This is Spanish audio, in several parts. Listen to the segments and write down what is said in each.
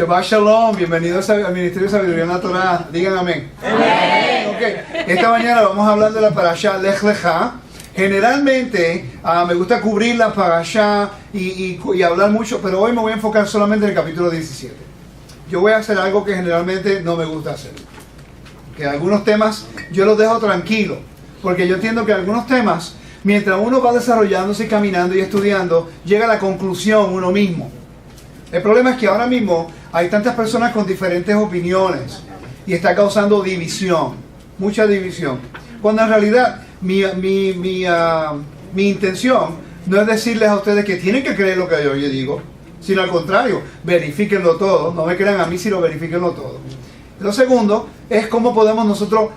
Shabbat Shalom, bienvenidos al Ministerio de Sabiduría en la Torah. Digan amén. Amén. Okay. Esta mañana vamos a hablar de la parashá Lech Lecha. Generalmente me gusta cubrir la parashá y hablar mucho, pero hoy me voy a enfocar solamente en el capítulo 17. Yo voy a hacer algo que generalmente no me gusta hacer. Que algunos temas yo los dejo tranquilos, porque yo entiendo que algunos temas, mientras uno va desarrollándose, caminando y estudiando, llega a la conclusión uno mismo. El problema es que ahora mismo hay tantas personas con diferentes opiniones y está causando división, mucha división. Cuando en realidad mi intención no es decirles a ustedes que tienen que creer lo que yo digo, sino al contrario, verifíquenlo todo, no me crean a mí, sino verifíquenlo todo. Lo segundo es cómo podemos nosotros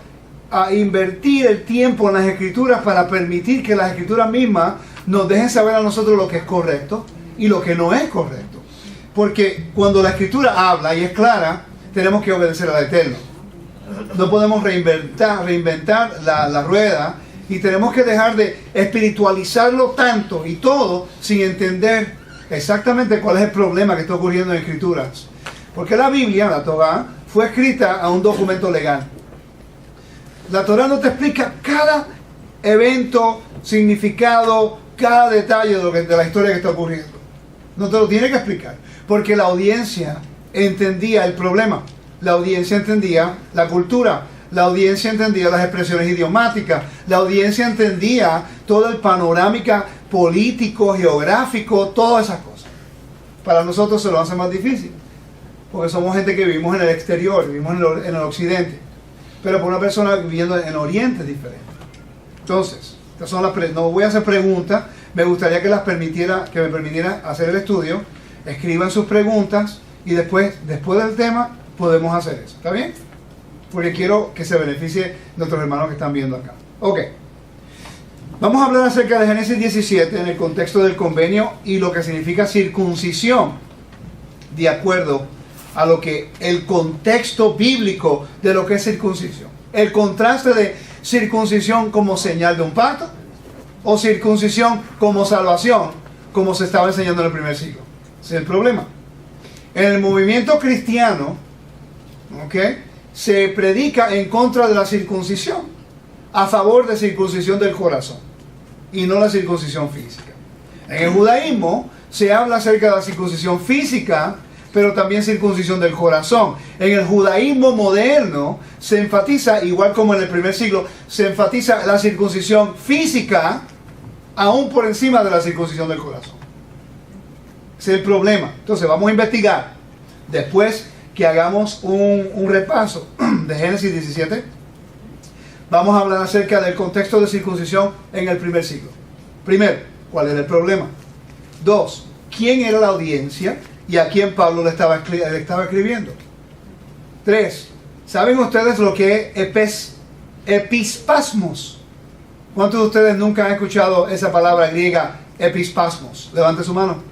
invertir el tiempo en las escrituras para permitir que las escrituras mismas nos dejen saber a nosotros lo que es correcto y lo que no es correcto. Porque cuando la escritura habla y es clara, tenemos que obedecer al Eterno. No podemos reinventar la rueda y tenemos que dejar de espiritualizarlo tanto y todo sin entender exactamente cuál es el problema que está ocurriendo en escrituras. Porque la Biblia, la Torah, fue escrita a un documento legal. La Torah no te explica cada evento, significado, cada detalle de la historia que está ocurriendo. No te lo tiene que explicar. Porque la audiencia entendía el problema. La audiencia entendía la cultura. La audiencia entendía las expresiones idiomáticas. La audiencia entendía todo el panorámica político, geográfico, todas esas cosas. Para nosotros se lo hace más difícil. Porque somos gente que vivimos en el exterior, vivimos en el occidente. Pero para una persona viviendo en Oriente es diferente. Entonces, estas son no voy a hacer preguntas. Me gustaría que me permitiera hacer el estudio. Escriban sus preguntas y después del tema podemos hacer eso. ¿Está bien? Porque quiero que se beneficie nuestros hermanos que están viendo acá. Ok. Vamos a hablar acerca de Génesis 17 en el contexto del convenio y lo que significa circuncisión, de acuerdo a lo que el contexto bíblico de lo que es circuncisión. El contraste de circuncisión como señal de un pacto o circuncisión como salvación, como se estaba enseñando en el primer siglo. Ese es el problema. En el movimiento cristiano, se predica en contra de la circuncisión, a favor de circuncisión del corazón y no la circuncisión física. En el judaísmo se habla acerca de la circuncisión física, pero también circuncisión del corazón. En el judaísmo moderno se enfatiza, igual como en el primer siglo, se enfatiza la circuncisión física aún por encima de la circuncisión del corazón. Ese es el problema. Entonces vamos a investigar. Después que hagamos un repaso de Génesis 17, vamos a hablar acerca del contexto de circuncisión en el primer siglo. Primero, ¿cuál era el problema? Dos, ¿quién era la audiencia y a quién Pablo le estaba escribiendo? Tres, ¿saben ustedes lo que es epispasmos? ¿Cuántos de ustedes nunca han escuchado esa palabra griega epispasmos? Levante su mano.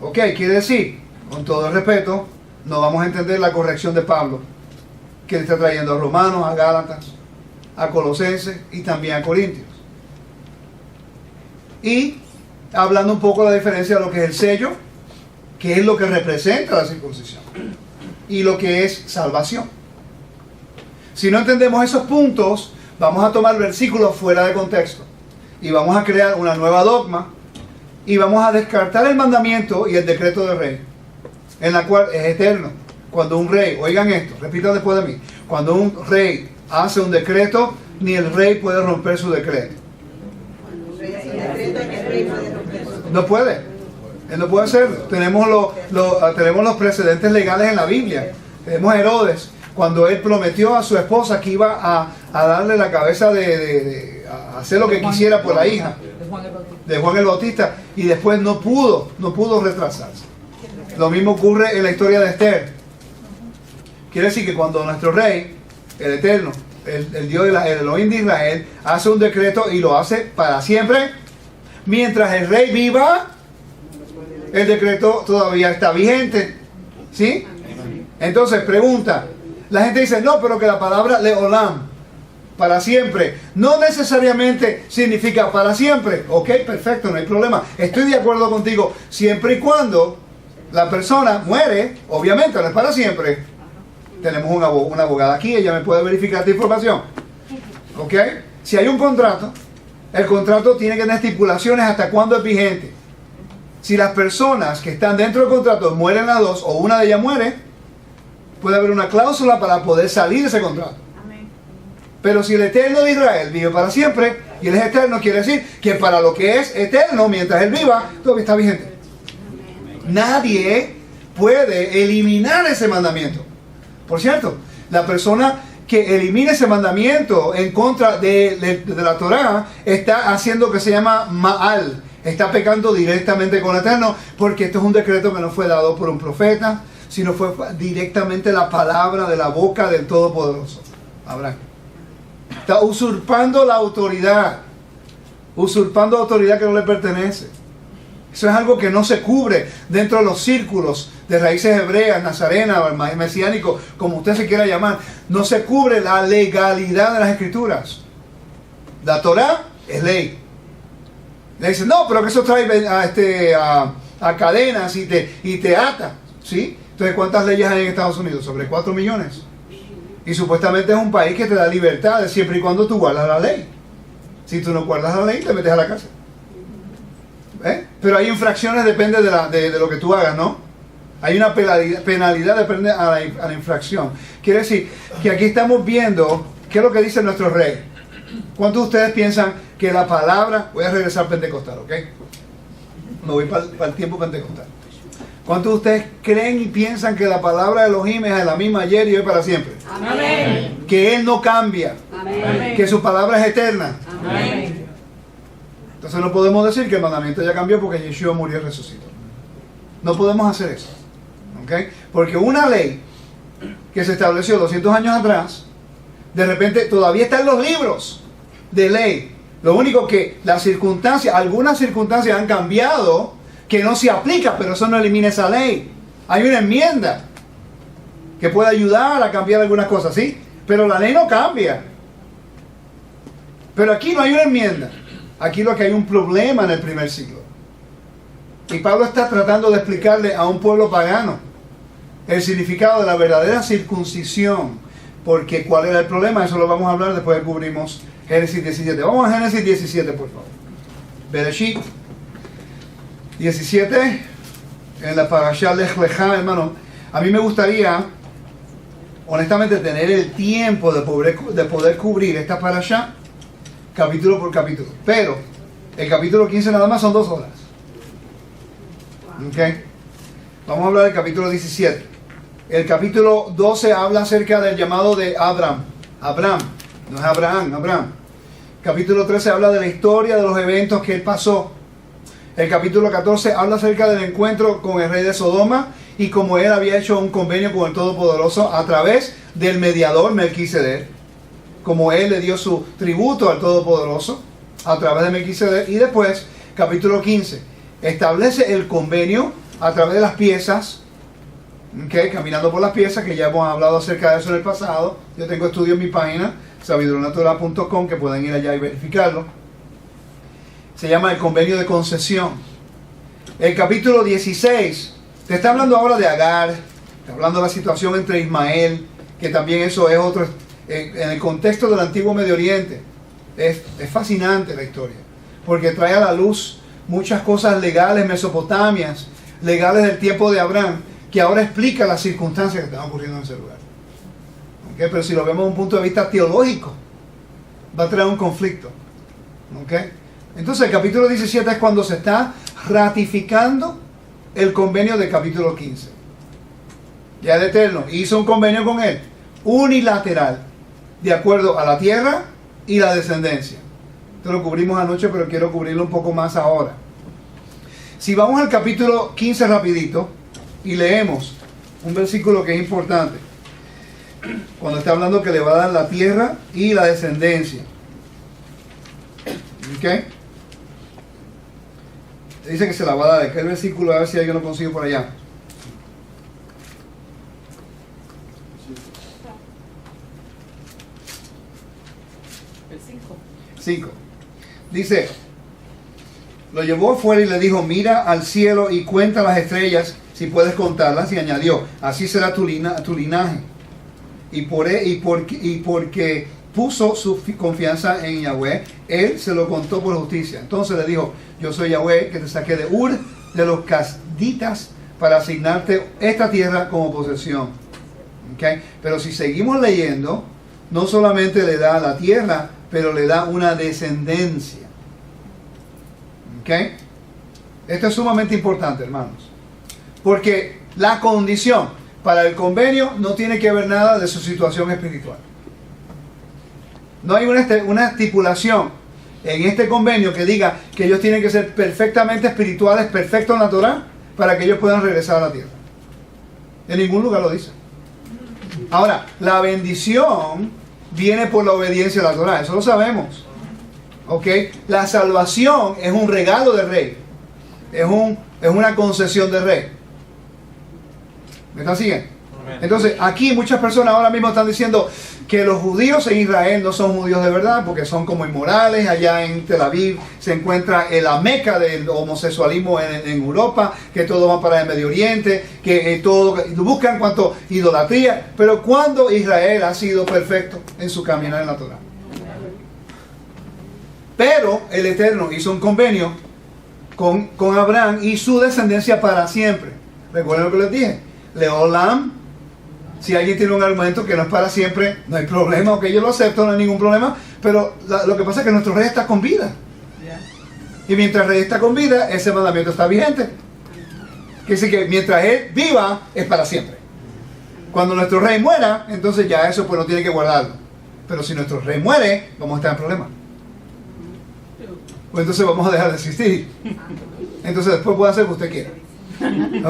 Ok, quiere decir, con todo el respeto, no vamos a entender la corrección de Pablo, que le está trayendo a Romanos, a Gálatas, a Colosenses y también a Corintios. Y hablando un poco de la diferencia de lo que es el sello, que es lo que representa la circuncisión, y lo que es salvación. Si no entendemos esos puntos, vamos a tomar versículos fuera de contexto y vamos a crear una nueva dogma y vamos a descartar el mandamiento y el decreto del rey, en la cual es eterno. Cuando un rey, oigan esto, repitan después de mí, cuando un rey hace un decreto, ni el rey puede romper su decreto. No puede. Él no puede hacerlo. Tenemos los precedentes legales en la Biblia. Tenemos a Herodes, cuando él prometió a su esposa que iba a darle la cabeza a hacer lo que quisiera por la hija de Juan el Bautista, y después no pudo retrasarse. Lo mismo ocurre en la historia de Esther. Quiere decir que cuando nuestro rey, el Eterno, el Dios, el Elohim de Israel, hace un decreto y lo hace para siempre, mientras el rey viva, el decreto todavía está vigente. ¿Sí? Entonces, pregunta. La gente dice, no, pero que la palabra leolam, para siempre, no necesariamente significa para siempre. Ok, perfecto, no hay problema. Estoy de acuerdo contigo, siempre y cuando La persona muere, obviamente, no es para siempre. Tenemos una abogada aquí, ella me puede verificar esta información. ¿Ok? Si hay un contrato, el contrato tiene que tener estipulaciones hasta cuándo es vigente. Si las personas que están dentro del contrato mueren las dos, o una de ellas muere, puede haber una cláusula para poder salir de ese contrato. Pero si el Eterno de Israel vive para siempre, y Él es eterno, quiere decir que para lo que es eterno, mientras Él viva, todavía está vigente. Nadie puede eliminar ese mandamiento. Por cierto, la persona que elimine ese mandamiento en contra de la Torá está haciendo lo que se llama Ma'al. Está pecando directamente con el Eterno, porque esto es un decreto que no fue dado por un profeta, sino fue directamente la palabra de la boca del Todopoderoso, Abraham. Está usurpando la autoridad, usurpando autoridad que no le pertenece. Eso es algo que no se cubre dentro de los círculos de raíces hebreas, nazarenas, mesiánicos, como usted se quiera llamar. No se cubre la legalidad de las escrituras. La Torá es ley. Le dicen, no, pero que eso trae a cadenas y te ata. ¿Sí? Entonces, ¿cuántas leyes hay en Estados Unidos? Sobre 4 millones. Y supuestamente es un país que te da libertad siempre y cuando tú guardas la ley. Si tú no guardas la ley, te metes a la cárcel. Pero hay infracciones, depende de lo que tú hagas, ¿no? Hay una penalidad, depende a la infracción. Quiere decir que aquí estamos viendo qué es lo que dice nuestro rey. ¿Cuántos de ustedes piensan que la palabra... Voy a regresar al pentecostal, ¿ok? Me voy para el tiempo pentecostal. ¿Cuántos de ustedes creen y piensan que la palabra de Elohim es la misma ayer y hoy para siempre? Amén. Que Él no cambia. Amén. Que su palabra es eterna. Amén. Entonces no podemos decir que el mandamiento ya cambió porque Yeshua murió y resucitó. No podemos hacer eso. ¿Okay? Porque una ley que se estableció 200 años atrás, de repente todavía está en los libros de ley. Lo único que algunas circunstancias han cambiado que no se aplica, pero eso no elimina esa ley. Hay una enmienda que puede ayudar a cambiar algunas cosas, ¿sí? Pero la ley no cambia. Pero aquí no hay una enmienda. Aquí lo que hay un problema en el primer siglo. Y Pablo está tratando de explicarle a un pueblo pagano el significado de la verdadera circuncisión. Porque ¿cuál era el problema? Eso lo vamos a hablar después que cubrimos Génesis 17. Vamos a Génesis 17, por favor. Bereshit 17, en la parashá Lech Lecha, hermano. A mí me gustaría, honestamente, tener el tiempo de poder cubrir esta parashá capítulo por capítulo. Pero el capítulo 15 nada más son 2 horas. ¿Ok? Vamos a hablar del capítulo 17. El capítulo 12 habla acerca del llamado de Abraham. No es Abraham. Capítulo 13 habla de la historia de los eventos que él pasó. El capítulo 14 habla acerca del encuentro con el rey de Sodoma y cómo él había hecho un convenio con el Todopoderoso a través del mediador Melquisedec. Como él le dio su tributo al Todopoderoso a través de Melquisedec. Y después, capítulo 15, establece el convenio a través de las piezas. Okay, caminando por las piezas, que ya hemos hablado acerca de eso en el pasado. Yo tengo estudio en mi página, sabidurianatural.com, que pueden ir allá y verificarlo. Se llama el convenio de concesión. El capítulo 16 te está hablando ahora de Agar, está hablando de la situación entre Ismael, que también eso es otro, en el contexto del antiguo Medio Oriente. Es fascinante la historia, porque trae a la luz muchas cosas legales, mesopotamias, legales del tiempo de Abraham, que ahora explica las circunstancias que están ocurriendo en ese lugar. ¿Okay? Pero si lo vemos desde un punto de vista teológico, va a traer un conflicto. ¿Okay? Entonces el capítulo 17 es cuando se está ratificando el convenio del capítulo 15. Ya el Eterno hizo un convenio con él, unilateral, de acuerdo a la tierra y la descendencia. Esto lo cubrimos anoche, pero quiero cubrirlo un poco más ahora. Si vamos al capítulo 15 rapidito y leemos un versículo que es importante, cuando está hablando que le va a dar la tierra y la descendencia. ¿Ok? Dice que se la va a dar. ¿Qué versículo? A ver si alguien lo consigue por allá. El 5. Dice, lo llevó afuera y le dijo, mira al cielo y cuenta las estrellas, si puedes contarlas, y añadió, así será tu linaje. Y porque puso su confianza en Yahweh, él se lo contó por justicia. Entonces le dijo, yo soy Yahweh, que te saqué de Ur, de los Casditas, para asignarte esta tierra como posesión. ¿Okay? Pero si seguimos leyendo, no solamente le da la tierra, pero le da una descendencia. ¿Okay? Esto es sumamente importante, hermanos. Porque la condición para el convenio no tiene que ver nada de su situación espiritual. No hay una estipulación en este convenio que diga que ellos tienen que ser perfectamente espirituales, perfectos en la Torah, para que ellos puedan regresar a la tierra. En ningún lugar lo dice. Ahora, la bendición viene por la obediencia a la Torah, eso lo sabemos. ¿Ok? La salvación es un regalo del rey. Es una concesión del rey. ¿Me están siguiendo? Entonces, aquí muchas personas ahora mismo están diciendo que los judíos en Israel no son judíos de verdad porque son como inmorales. Allá en Tel Aviv se encuentra la meca del homosexualismo en Europa, que todo va para el Medio Oriente, que todo buscan cuanto idolatría. Pero ¿cuándo Israel ha sido perfecto en su caminar en la Torah? Pero el Eterno hizo un convenio con Abraham y su descendencia para siempre. Recuerden lo que les dije. Leolam. Si alguien tiene un argumento que no es para siempre, no hay problema, ok, yo lo acepto, no hay ningún problema, pero lo que pasa es que nuestro rey está con vida. Y mientras el rey está con vida, ese mandamiento está vigente. Quiere decir que mientras él viva, es para siempre. Cuando nuestro rey muera, entonces ya eso pues no tiene que guardarlo. Pero si nuestro rey muere, vamos a estar en problemas. Pues entonces vamos a dejar de existir. Entonces después puede hacer lo que usted quiera.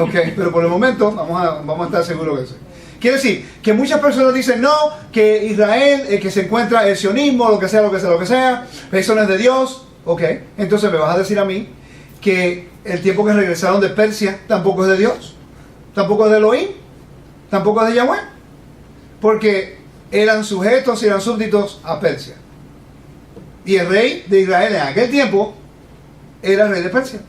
Ok, pero por el momento vamos a estar seguros de eso. Quiere decir que muchas personas dicen no, que Israel, que se encuentra el sionismo, lo que sea, eso no es de Dios. Ok, entonces me vas a decir a mí que el tiempo que regresaron de Persia tampoco es de Dios, tampoco es de Elohim, tampoco es de Yahweh, porque eran sujetos y eran súbditos a Persia. Y el rey de Israel en aquel tiempo era el rey de Persia,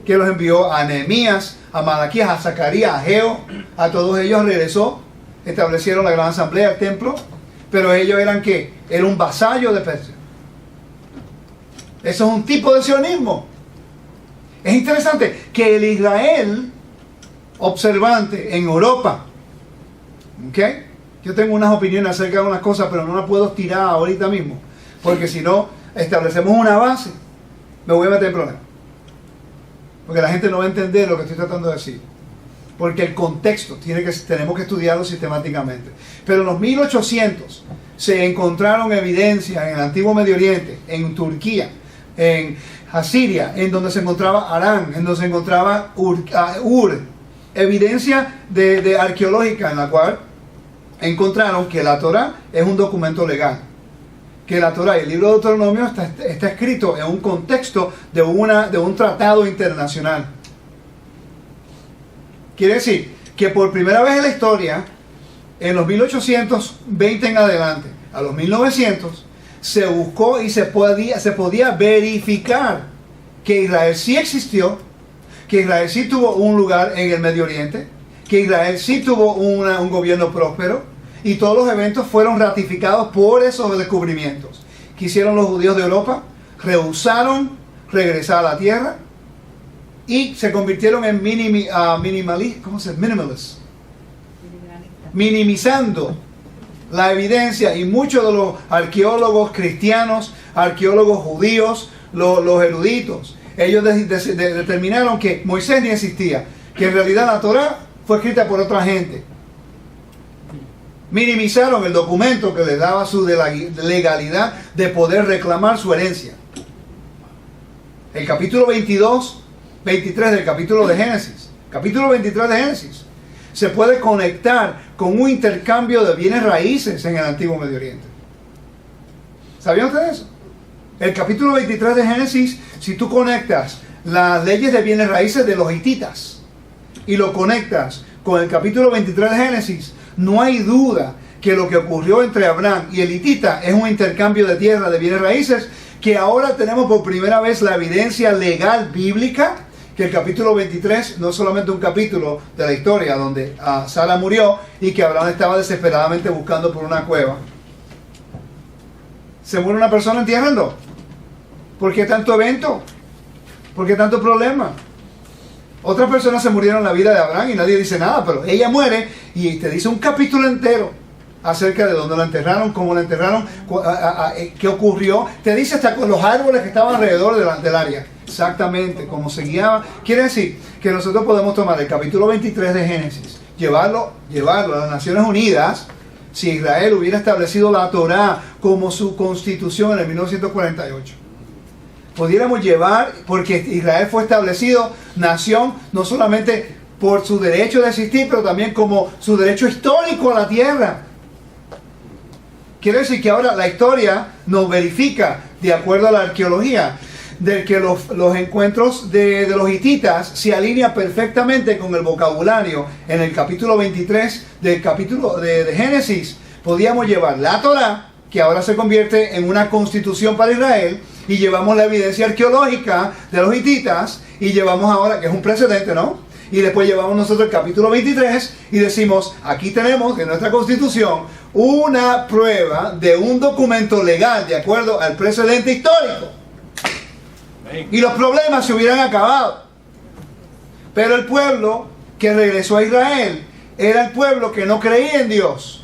que los envió a Nehemías, a Malaquías, a Zacarías, a Ageo, a todos ellos regresó. Establecieron la gran asamblea, el templo, pero ellos eran ¿qué? Era un vasallo de Persia. Eso es un tipo de sionismo. Es interesante que el Israel observante en Europa, ¿ok? Yo tengo unas opiniones acerca de unas cosas, pero no las puedo tirar ahorita mismo, porque si no establecemos una base, me voy a meter en problemas. Porque la gente no va a entender lo que estoy tratando de decir. Porque el contexto tenemos que estudiarlo sistemáticamente. Pero en los 1800 se encontraron evidencias en el antiguo Medio Oriente, en Turquía, en Asiria, en donde se encontraba Arán, en donde se encontraba Ur, evidencia de arqueológica en la cual encontraron que la Torah es un documento legal. Que la Torah y el libro de Deuteronomio está escrito en un contexto de un tratado internacional. Quiere decir que por primera vez en la historia, en los 1820 en adelante, a los 1900, se buscó y se podía verificar que Israel sí existió, que Israel sí tuvo un lugar en el Medio Oriente, que Israel sí tuvo un gobierno próspero, y todos los eventos fueron ratificados por esos descubrimientos. ¿Qué hicieron los judíos de Europa? Rehusaron regresar a la tierra y se convirtieron en minimalists, minimizando la evidencia, y muchos de los arqueólogos cristianos, arqueólogos judíos, los eruditos, ellos determinaron que Moisés ni existía, que en realidad la Torah fue escrita por otra gente. Minimizaron el documento que les daba su legalidad de poder reclamar su herencia. El capítulo 23 del capítulo de Génesis, se puede conectar con un intercambio de bienes raíces en el antiguo Medio Oriente. ¿Sabían ustedes eso? El capítulo 23 de Génesis, si tú conectas las leyes de bienes raíces de los hititas y lo conectas con el capítulo 23 de Génesis, no hay duda que lo que ocurrió entre Abraham y el hitita es un intercambio de tierra, de bienes raíces, que ahora tenemos por primera vez la evidencia legal bíblica que el capítulo 23 no es solamente un capítulo de la historia donde Sara murió y que Abraham estaba desesperadamente buscando por una cueva. ¿Se muere una persona? Entiérrenlo. ¿Por qué tanto evento? ¿Por qué tanto problema? Otras personas se murieron en la vida de Abraham y nadie dice nada, pero ella muere y te dice un capítulo entero acerca de dónde la enterraron, cómo la enterraron, qué ocurrió. Te dice hasta con los árboles que estaban alrededor del área. Exactamente, cómo se guiaba. Quiere decir que nosotros podemos tomar el capítulo 23 de Génesis, llevarlo a las Naciones Unidas. Si Israel hubiera establecido la Torá como su constitución en el 1948, pudiéramos llevar, porque Israel fue establecido nación no solamente por su derecho de existir, pero también como su derecho histórico a la tierra. Quiere decir que ahora la historia nos verifica, de acuerdo a la arqueología, de que los encuentros de los hititas se alinean perfectamente con el vocabulario en el capítulo 23 del capítulo de Génesis. Podíamos llevar la Torá, que ahora se convierte en una constitución para Israel, y llevamos la evidencia arqueológica de los hititas, y llevamos ahora, que es un precedente, ¿no? Y después llevamos nosotros el capítulo 23 y decimos, aquí tenemos en nuestra constitución una prueba de un documento legal de acuerdo al precedente histórico. Y los problemas se hubieran acabado. Pero el pueblo que regresó a Israel era el pueblo que no creía en Dios.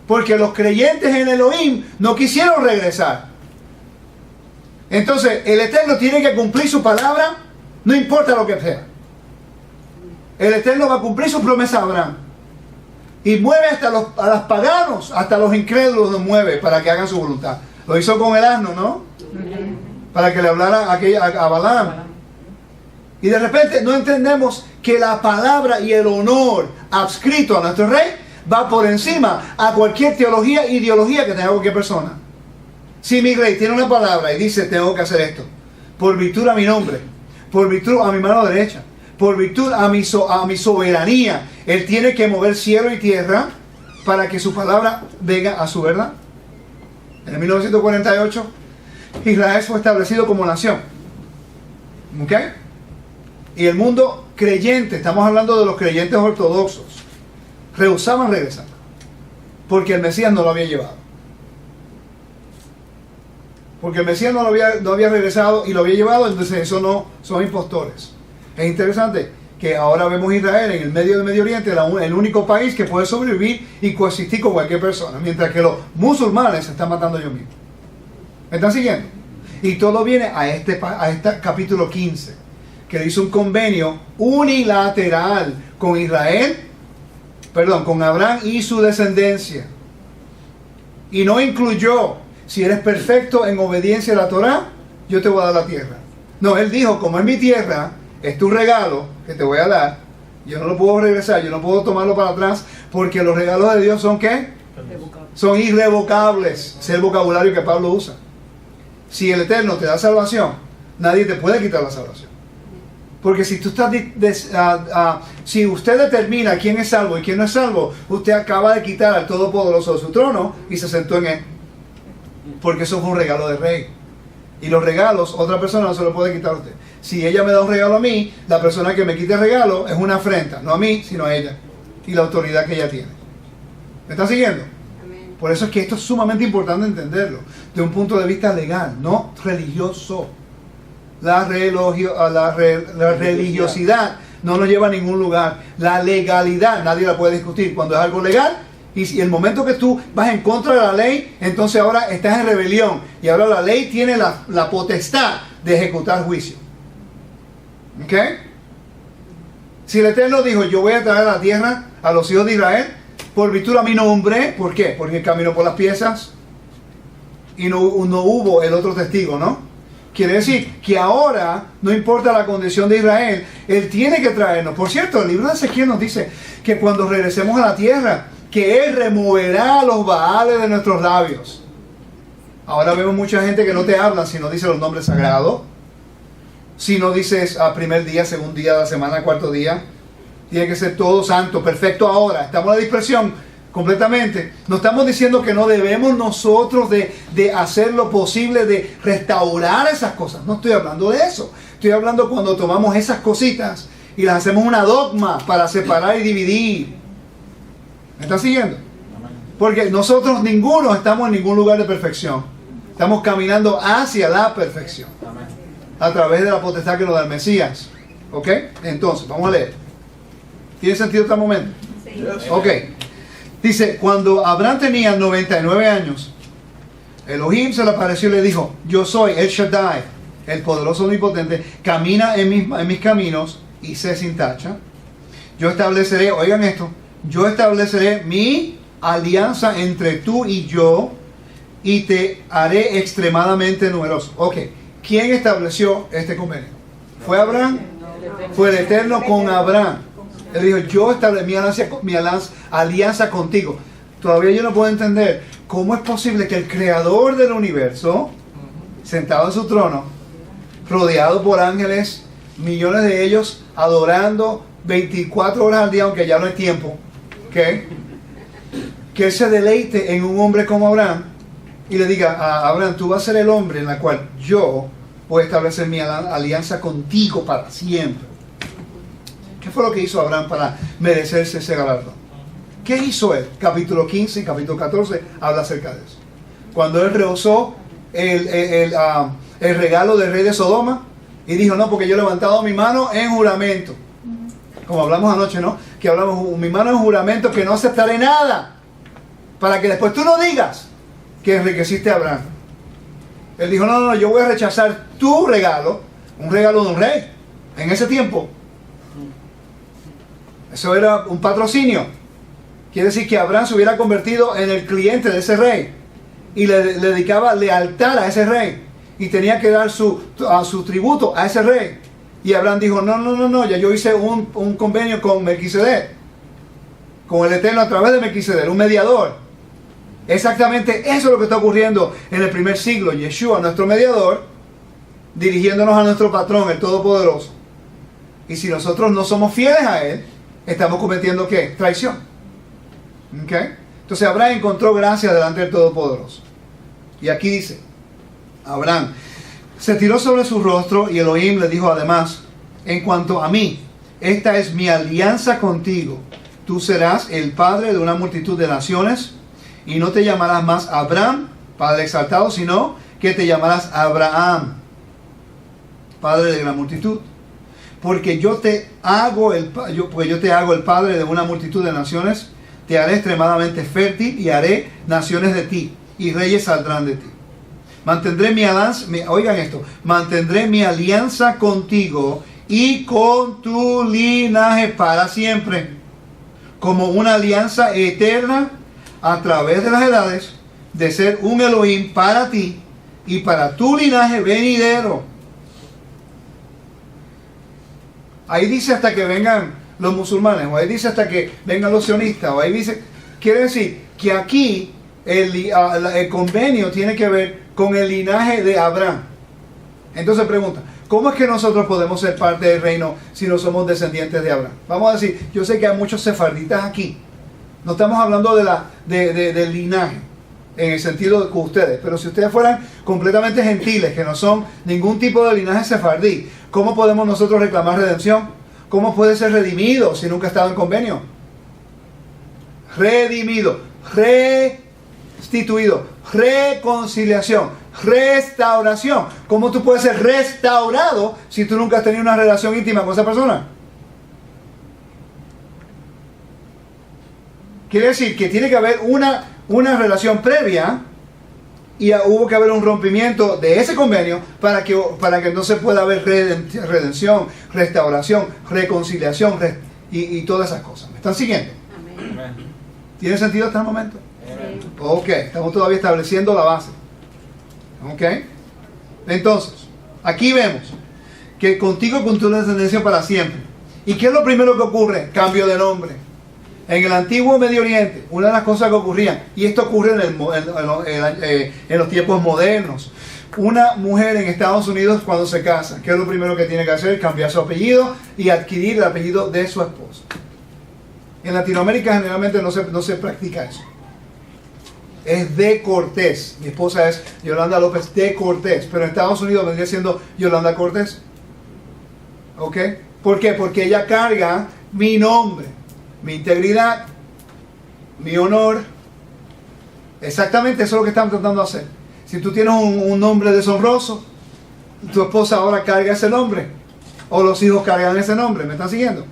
Porque los creyentes en Elohim no quisieron regresar. Entonces, el Eterno tiene que cumplir su palabra, no importa lo que sea. El Eterno va a cumplir su promesa a Abraham. Y mueve hasta a los paganos, hasta los incrédulos los mueve para que hagan su voluntad. Lo hizo con el asno, ¿no? Para que le hablara a Balaam. Y de repente no entendemos que la palabra y el honor adscrito a nuestro rey va por encima a cualquier teología e ideología que tenga cualquier persona. Si mi rey tiene una palabra y dice tengo que hacer esto, por virtud a mi nombre, por virtud a mi mano derecha, por virtud a mi soberanía, él tiene que mover cielo y tierra para que su palabra venga a su verdad. En el 1948 Israel fue establecido como nación. ¿Ok? Y el mundo creyente, estamos hablando de los creyentes ortodoxos, rehusaban regresar porque el Mesías no lo había llevado. Porque el Mesías no había regresado y lo había llevado, entonces eso no son impostores. Es interesante que ahora vemos Israel en el medio del Medio Oriente, el único país que puede sobrevivir y coexistir con cualquier persona, mientras que los musulmanes se están matando ellos mismos. ¿Me están siguiendo? Y todo viene a este capítulo 15, que hizo un convenio unilateral con con Abraham y su descendencia. Y no incluyó, si eres perfecto en obediencia a la Torá, yo te voy a dar la tierra. No, él dijo, como es mi tierra, es tu regalo que te voy a dar, yo no lo puedo regresar, yo no puedo tomarlo para atrás, porque los regalos de Dios son ¿qué? Son irrevocables. Es el vocabulario que Pablo usa. Si el Eterno te da salvación, nadie te puede quitar la salvación. Porque si tú estás si usted determina quién es salvo y quién no es salvo, usted acaba de quitar al Todopoderoso de su trono y se sentó en él. Porque eso fue un regalo del rey. Y los regalos, otra persona no se lo puede quitar a usted. Si ella me da un regalo a mí, la persona que me quite el regalo es una afrenta, no a mí, sino a ella. Y la autoridad que ella tiene. ¿Me están siguiendo? Amén. Por eso es que esto es sumamente importante entenderlo, de un punto de vista legal, no religioso. La religiosidad no nos lleva a ningún lugar. La legalidad nadie la puede discutir. Cuando es algo legal, y si el momento que tú vas en contra de la ley, entonces ahora estás en rebelión. Y ahora la ley tiene la potestad de ejecutar juicio. ¿Ok? Si el Eterno dijo, yo voy a traer a la tierra a los hijos de Israel, por virtud a mi nombre, ¿por qué? Porque caminó por las piezas y no hubo el otro testigo, ¿no? Quiere decir que ahora, no importa la condición de Israel, Él tiene que traernos. Por cierto, el libro de Ezequiel nos dice que cuando regresemos a la tierra, que Él removerá los baales de nuestros labios. Ahora vemos mucha gente que no te habla si no dice los nombres sagrados, si no dices a primer día, segundo día de la semana, cuarto día. Tiene que ser todo santo, perfecto ahora. Estamos en la dispersión completamente. No estamos diciendo que no debemos nosotros de hacer lo posible de restaurar esas cosas. No estoy hablando de eso. Estoy hablando cuando tomamos esas cositas y las hacemos una dogma para separar y dividir. ¿Me están siguiendo? Porque nosotros ninguno estamos en ningún lugar de perfección. Estamos caminando hacia la perfección. A través de la potestad que nos da el Mesías. ¿Ok? Entonces, vamos a leer. ¿Tiene sentido hasta el momento? Sí. Ok. Dice, cuando Abraham tenía 99 años, Elohim se le apareció y le dijo, yo soy El Shaddai, el poderoso omnipotente, camina en mis caminos y sé sin tacha. Yo estableceré, oigan esto, yo estableceré mi alianza entre tú y yo y te haré extremadamente numeroso. Ok, ¿quién estableció este convenio? ¿Fue Abraham? Fue el Eterno con Abraham. Él dijo, yo establecí mi alianza contigo. Todavía yo no puedo entender cómo es posible que el creador del universo, sentado en su trono, rodeado por ángeles, millones de ellos, adorando 24 horas al día, aunque ya no hay tiempo, ¿okay? Que él se deleite en un hombre como Abraham y le diga a Abraham, tú vas a ser el hombre en el cual yo voy a establecer mi alianza contigo para siempre. ¿Qué fue lo que hizo Abraham para merecerse ese galardón? ¿Qué hizo él? Capítulo 15 y capítulo 14 habla acerca de eso. Cuando él rehusó el regalo del rey de Sodoma y dijo, no, porque yo he levantado mi mano en juramento. Como hablamos anoche, ¿no? Que hablamos, mi mano en juramento que no aceptaré nada. Para que después tú no digas que enriqueciste a Abraham. Él dijo, no, yo voy a rechazar tu regalo, un regalo de un rey. En ese tiempo, eso era un patrocinio. Quiere decir que Abraham se hubiera convertido en el cliente de ese rey y le dedicaba lealtad a ese rey y tenía que dar su tributo a ese rey. Y Abraham dijo, no, ya yo hice un convenio con Melquisedec, con el Eterno a través de Melquisedec, un mediador. Exactamente eso es lo que está ocurriendo en el primer siglo. Yeshua, nuestro mediador, dirigiéndonos a nuestro patrón, el Todopoderoso. Y si nosotros no somos fieles a Él, estamos cometiendo ¿qué? Traición. ¿Okay? Entonces Abraham encontró gracia delante del Todopoderoso. Y aquí dice, Abraham se tiró sobre su rostro y Elohim le dijo además, en cuanto a mí, esta es mi alianza contigo. Tú serás el padre de una multitud de naciones y no te llamarás más Abraham, padre exaltado, sino que te llamarás Abraham, padre de gran multitud. Porque yo te hago el padre de una multitud de naciones, te haré extremadamente fértil y haré naciones de ti, y reyes saldrán de ti. Mantendré mi alianza, oigan esto, mantendré mi alianza contigo y con tu linaje para siempre, como una alianza eterna a través de las edades, de ser un Elohim para ti y para tu linaje venidero. Ahí dice hasta que vengan los musulmanes, o ahí dice hasta que vengan los sionistas, o ahí dice, quiere decir que aquí el convenio tiene que ver con el linaje de Abraham. Entonces pregunta, ¿cómo es que nosotros podemos ser parte del reino si no somos descendientes de Abraham? Vamos a decir, yo sé que hay muchos sefarditas aquí. No estamos hablando del linaje, en el sentido de que ustedes, pero si ustedes fueran completamente gentiles, que no son ningún tipo de linaje sefardí, ¿cómo podemos nosotros reclamar redención? ¿Cómo puede ser redimido si nunca ha estado en convenio? Redimido, restituido, reconciliación, restauración. ¿Cómo tú puedes ser restaurado si tú nunca has tenido una relación íntima con esa persona? Quiere decir que tiene que haber una relación previa y hubo que haber un rompimiento de ese convenio para que entonces pueda haber redención, restauración, reconciliación y todas esas cosas. ¿Me están siguiendo? Amén. ¿Tiene sentido hasta el momento? Sí. Ok, estamos todavía estableciendo la base. Ok, entonces, aquí vemos que contigo con tu descendencia para siempre. ¿Y qué es lo primero que ocurre? Cambio de nombre. En el antiguo Medio Oriente, una de las cosas que ocurrían, y esto ocurre en los tiempos modernos, una mujer en Estados Unidos cuando se casa, ¿qué es lo primero que tiene que hacer? Cambiar su apellido y adquirir el apellido de su esposo. En Latinoamérica generalmente no se practica eso. Es de Cortés. Mi esposa es Yolanda López de Cortés, pero en Estados Unidos vendría siendo Yolanda Cortés. ¿Ok? ¿Por qué? Porque ella carga mi nombre, mi integridad, mi honor. Exactamente eso es lo que estamos tratando de hacer. Si tú tienes un nombre deshonroso, tu esposa ahora carga ese nombre. O los hijos cargan ese nombre. ¿Me están siguiendo?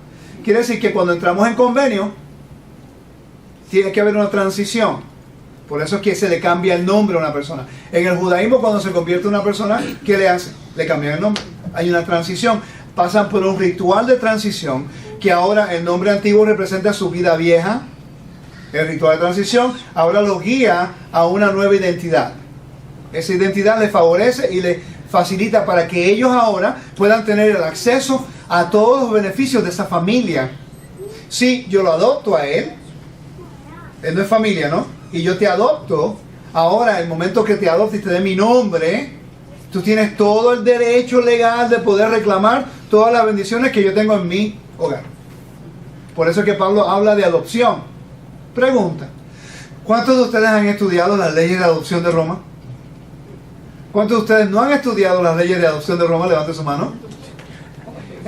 Quiere decir que cuando entramos en convenio, tiene que haber una transición. Por eso es que se le cambia el nombre a una persona. En el judaísmo, cuando se convierte en una persona, ¿qué le hace? Le cambian el nombre. Hay una transición. Pasan por un ritual de transición, que ahora el nombre antiguo representa su vida vieja. El ritual de transición ahora lo guía a una nueva identidad. Esa identidad le favorece y le facilita para que ellos ahora puedan tener el acceso a todos los beneficios de esa familia. Si yo lo adopto a él no es familia, ¿no? Y yo te adopto, ahora el momento que te adopte y te dé mi nombre, tú tienes todo el derecho legal de poder reclamar todas las bendiciones que yo tengo en mi hogar. Por eso es que Pablo habla de adopción. Pregunta: ¿cuántos de ustedes han estudiado las leyes de adopción de Roma? ¿Cuántos de ustedes no han estudiado las leyes de adopción de Roma? Levanten su mano.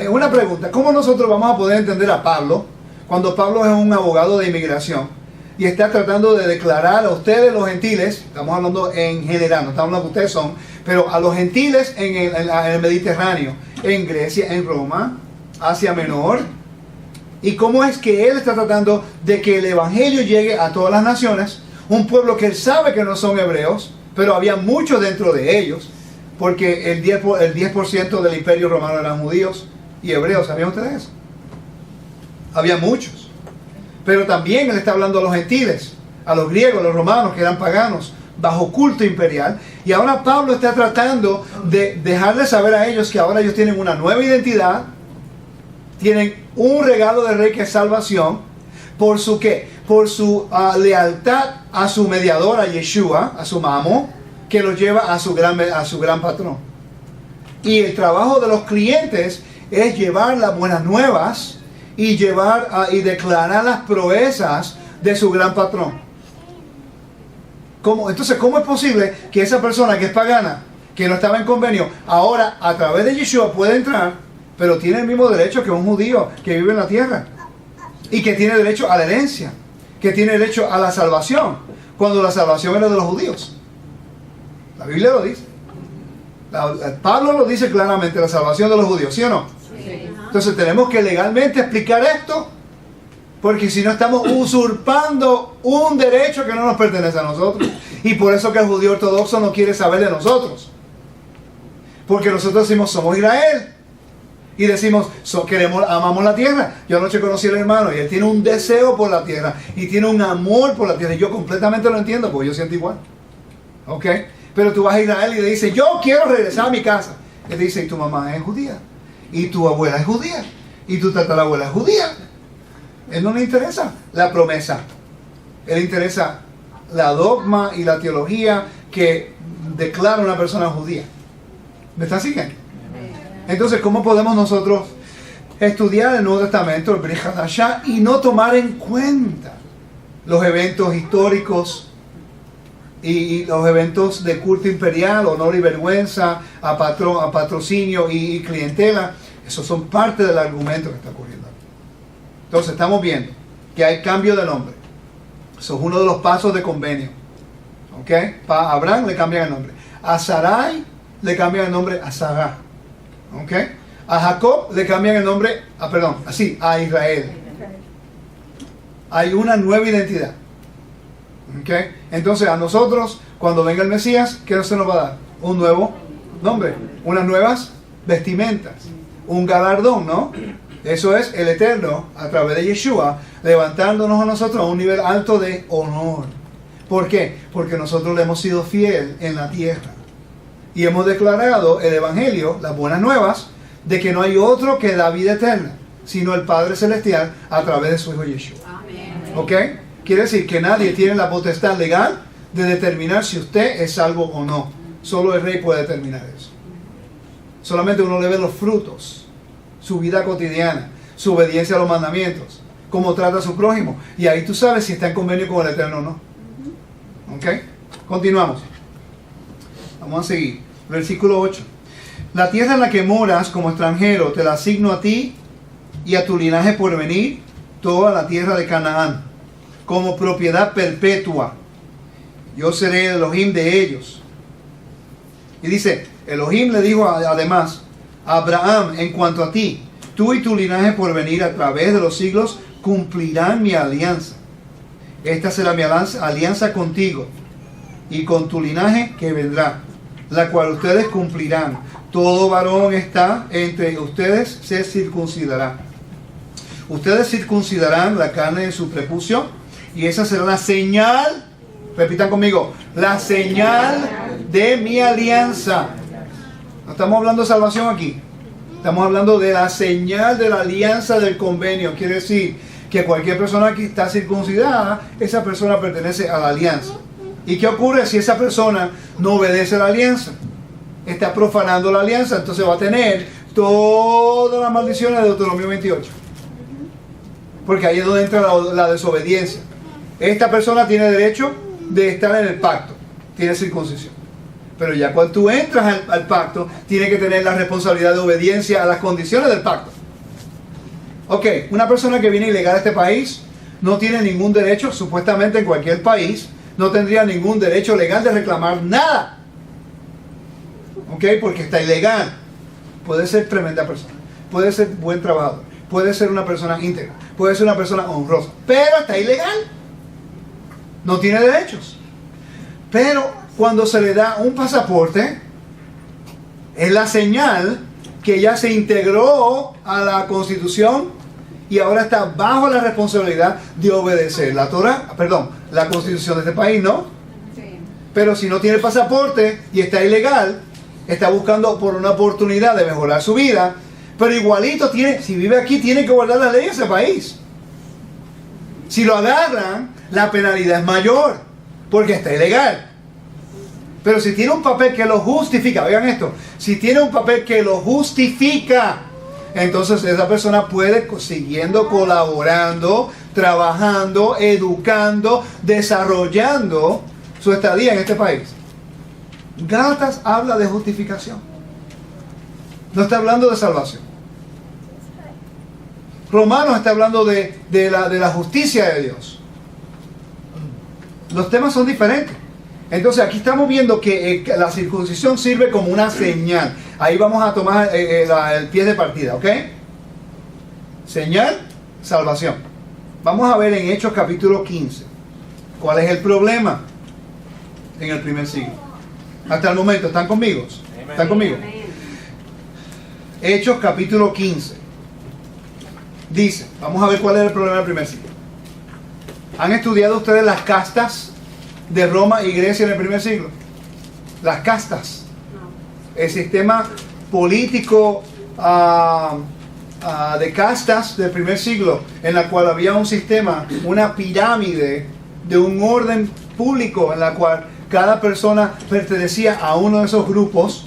Una pregunta: ¿cómo nosotros vamos a poder entender a Pablo cuando Pablo es un abogado de inmigración y está tratando de declarar a ustedes, los gentiles, estamos hablando en general, no estamos hablando que ustedes son, pero a los gentiles en el Mediterráneo, en Grecia, en Roma, Asia Menor? ¿Y cómo es que él está tratando de que el evangelio llegue a todas las naciones? Un pueblo que él sabe que no son hebreos, pero había muchos dentro de ellos, porque el 10% del imperio romano eran judíos y hebreos. ¿Sabían ustedes eso? Había muchos. Pero también él está hablando a los gentiles, a los griegos, a los romanos, que eran paganos, bajo culto imperial. Y ahora Pablo está tratando de dejarles saber a ellos que ahora ellos tienen una nueva identidad, tienen un regalo del rey que es salvación. ¿Por su qué? Por su lealtad a su mediador, a Yeshua, a su mamo, que los lleva a su gran patrón. Y el trabajo de los clientes es llevar las buenas nuevas y y declarar las proezas de su gran patrón. Entonces, ¿cómo es posible que esa persona que es pagana, que no estaba en convenio, ahora a través de Yeshua puede entrar, pero tiene el mismo derecho que un judío que vive en la tierra, y que tiene derecho a la herencia, que tiene derecho a la salvación, cuando la salvación era de los judíos? La Biblia lo dice. Pablo lo dice claramente, la salvación de los judíos, ¿sí o no? Sí. Entonces tenemos que legalmente explicar esto, porque si no estamos usurpando un derecho que no nos pertenece a nosotros. Y por eso que el judío ortodoxo no quiere saber de nosotros, porque nosotros decimos somos Israel y decimos amamos la tierra. Yo anoche conocí al hermano y él tiene un deseo por la tierra y tiene un amor por la tierra, y yo completamente lo entiendo, porque yo siento igual. ¿Ok? Pero tú vas a Israel y le dices, yo quiero regresar a mi casa. Él dice, y tu mamá es judía, y tu abuela es judía, y tu tatarabuela es judía. Él no le interesa la promesa, él le interesa la dogma y la teología que declara una persona judía. ¿Me están siguiendo? Entonces, ¿cómo podemos nosotros estudiar el Nuevo Testamento, el Brit Hadashah, y no tomar en cuenta los eventos históricos y los eventos de culto imperial, honor y vergüenza, a patrocinio y clientela? Esos son parte del argumento que está ocurriendo. Entonces estamos viendo que hay cambio de nombre. Eso es uno de los pasos de convenio. ¿Ok? A Abraham le cambian el nombre. A Sarai le cambian el nombre a Sarah. ¿Ok? A Jacob le cambian el nombre, a Israel. Hay una nueva identidad. ¿Ok? Entonces a nosotros, cuando venga el Mesías, ¿qué se nos va a dar? Un nuevo nombre, unas nuevas vestimentas, un galardón, ¿no? Eso es el Eterno, a través de Yeshua, levantándonos a nosotros a un nivel alto de honor. ¿Por qué? Porque nosotros le hemos sido fiel en la tierra. Y hemos declarado el Evangelio, las buenas nuevas, de que no hay otro que da vida eterna, sino el Padre Celestial a través de su Hijo Yeshua. Amén. ¿Ok? Quiere decir que nadie tiene la potestad legal de determinar si usted es salvo o no. Solo el Rey puede determinar eso. Solamente uno le ve los frutos, su vida cotidiana, su obediencia a los mandamientos, cómo trata a su prójimo. Y ahí tú sabes si está en convenio con el Eterno o no. ¿Ok? Continuamos. Vamos a seguir. Versículo 8. la tierra en la que moras como extranjero te la asigno a ti y a tu linaje por venir, toda la tierra de Canaán, como propiedad perpetua. Yo seré el Elohim de ellos. Y dice, Elohim le dijo además a Abraham, en cuanto a ti, tú y tu linaje por venir a través de los siglos cumplirán mi alianza. Esta será mi alianza contigo y con tu linaje que vendrá, la cual ustedes cumplirán. Todo varón está entre ustedes se circuncidará. Ustedes circuncidarán la carne de su prepucio y esa será la señal, repitan conmigo, la señal de mi alianza. No estamos hablando de salvación aquí, estamos hablando de la señal de la alianza del convenio. Quiere decir que cualquier persona que está circuncidada, esa persona pertenece a la alianza. ¿Y qué ocurre si esa persona no obedece a la alianza? Está profanando la alianza, entonces va a tener todas las maldiciones de Deuteronomio 28. Porque ahí es donde entra la desobediencia. Esta persona tiene derecho de estar en el pacto, tiene circuncisión. Pero ya cuando tú entras al pacto, tiene que tener la responsabilidad de obediencia a las condiciones del pacto. Ok, una persona que viene ilegal a este país no tiene ningún derecho, supuestamente en cualquier país, no tendría ningún derecho legal de reclamar nada. Ok, porque está ilegal. Puede ser tremenda persona, puede ser buen trabajador, puede ser una persona íntegra, puede ser una persona honrosa, pero está ilegal. No tiene derechos. Pero cuando se le da un pasaporte, es la señal que ya se integró a la Constitución y ahora está bajo la responsabilidad de obedecer la la Constitución de este país, ¿no? Sí. Pero si no tiene pasaporte y está ilegal, está buscando por una oportunidad de mejorar su vida, pero igualito si vive aquí, tiene que guardar la ley de ese país. Si lo agarran, la penalidad es mayor, porque está ilegal. Pero si tiene un papel que lo justifica, oigan esto, si tiene un papel que lo justifica, entonces esa persona puede, siguiendo colaborando, trabajando, educando, desarrollando su estadía en este país. Gálatas habla de justificación. No está hablando de salvación. Romanos está hablando de la justicia de Dios. Los temas son diferentes. Entonces aquí estamos viendo que la circuncisión sirve como una señal. Ahí vamos a tomar el pie de partida, ¿ok? Señal, salvación. Vamos a ver en Hechos capítulo 15. ¿Cuál es el problema en el primer siglo? Hasta el momento, ¿están conmigo? ¿Están conmigo? Hechos capítulo 15. Dice, vamos a ver cuál es el problema del primer siglo. ¿Han estudiado ustedes las castas de Roma y Grecia en el primer siglo? Las castas. El sistema político de castas del primer siglo, en la cual había un sistema, una pirámide de un orden público en la cual cada persona pertenecía a uno de esos grupos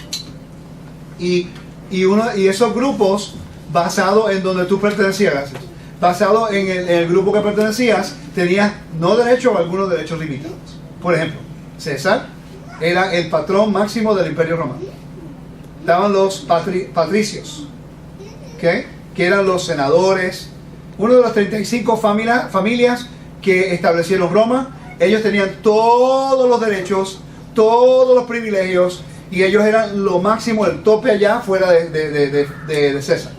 y esos grupos, basado en donde tú pertenecías, gracias, basado en el grupo que pertenecías, tenías no derechos o algunos derechos limitados. Por ejemplo, César era el patrón máximo del Imperio Romano. Estaban los patricios, ¿okay?, que eran los senadores, uno de las 35 familias que establecieron Roma. Ellos tenían todos los derechos, todos los privilegios, y ellos eran lo máximo, el tope allá fuera de César.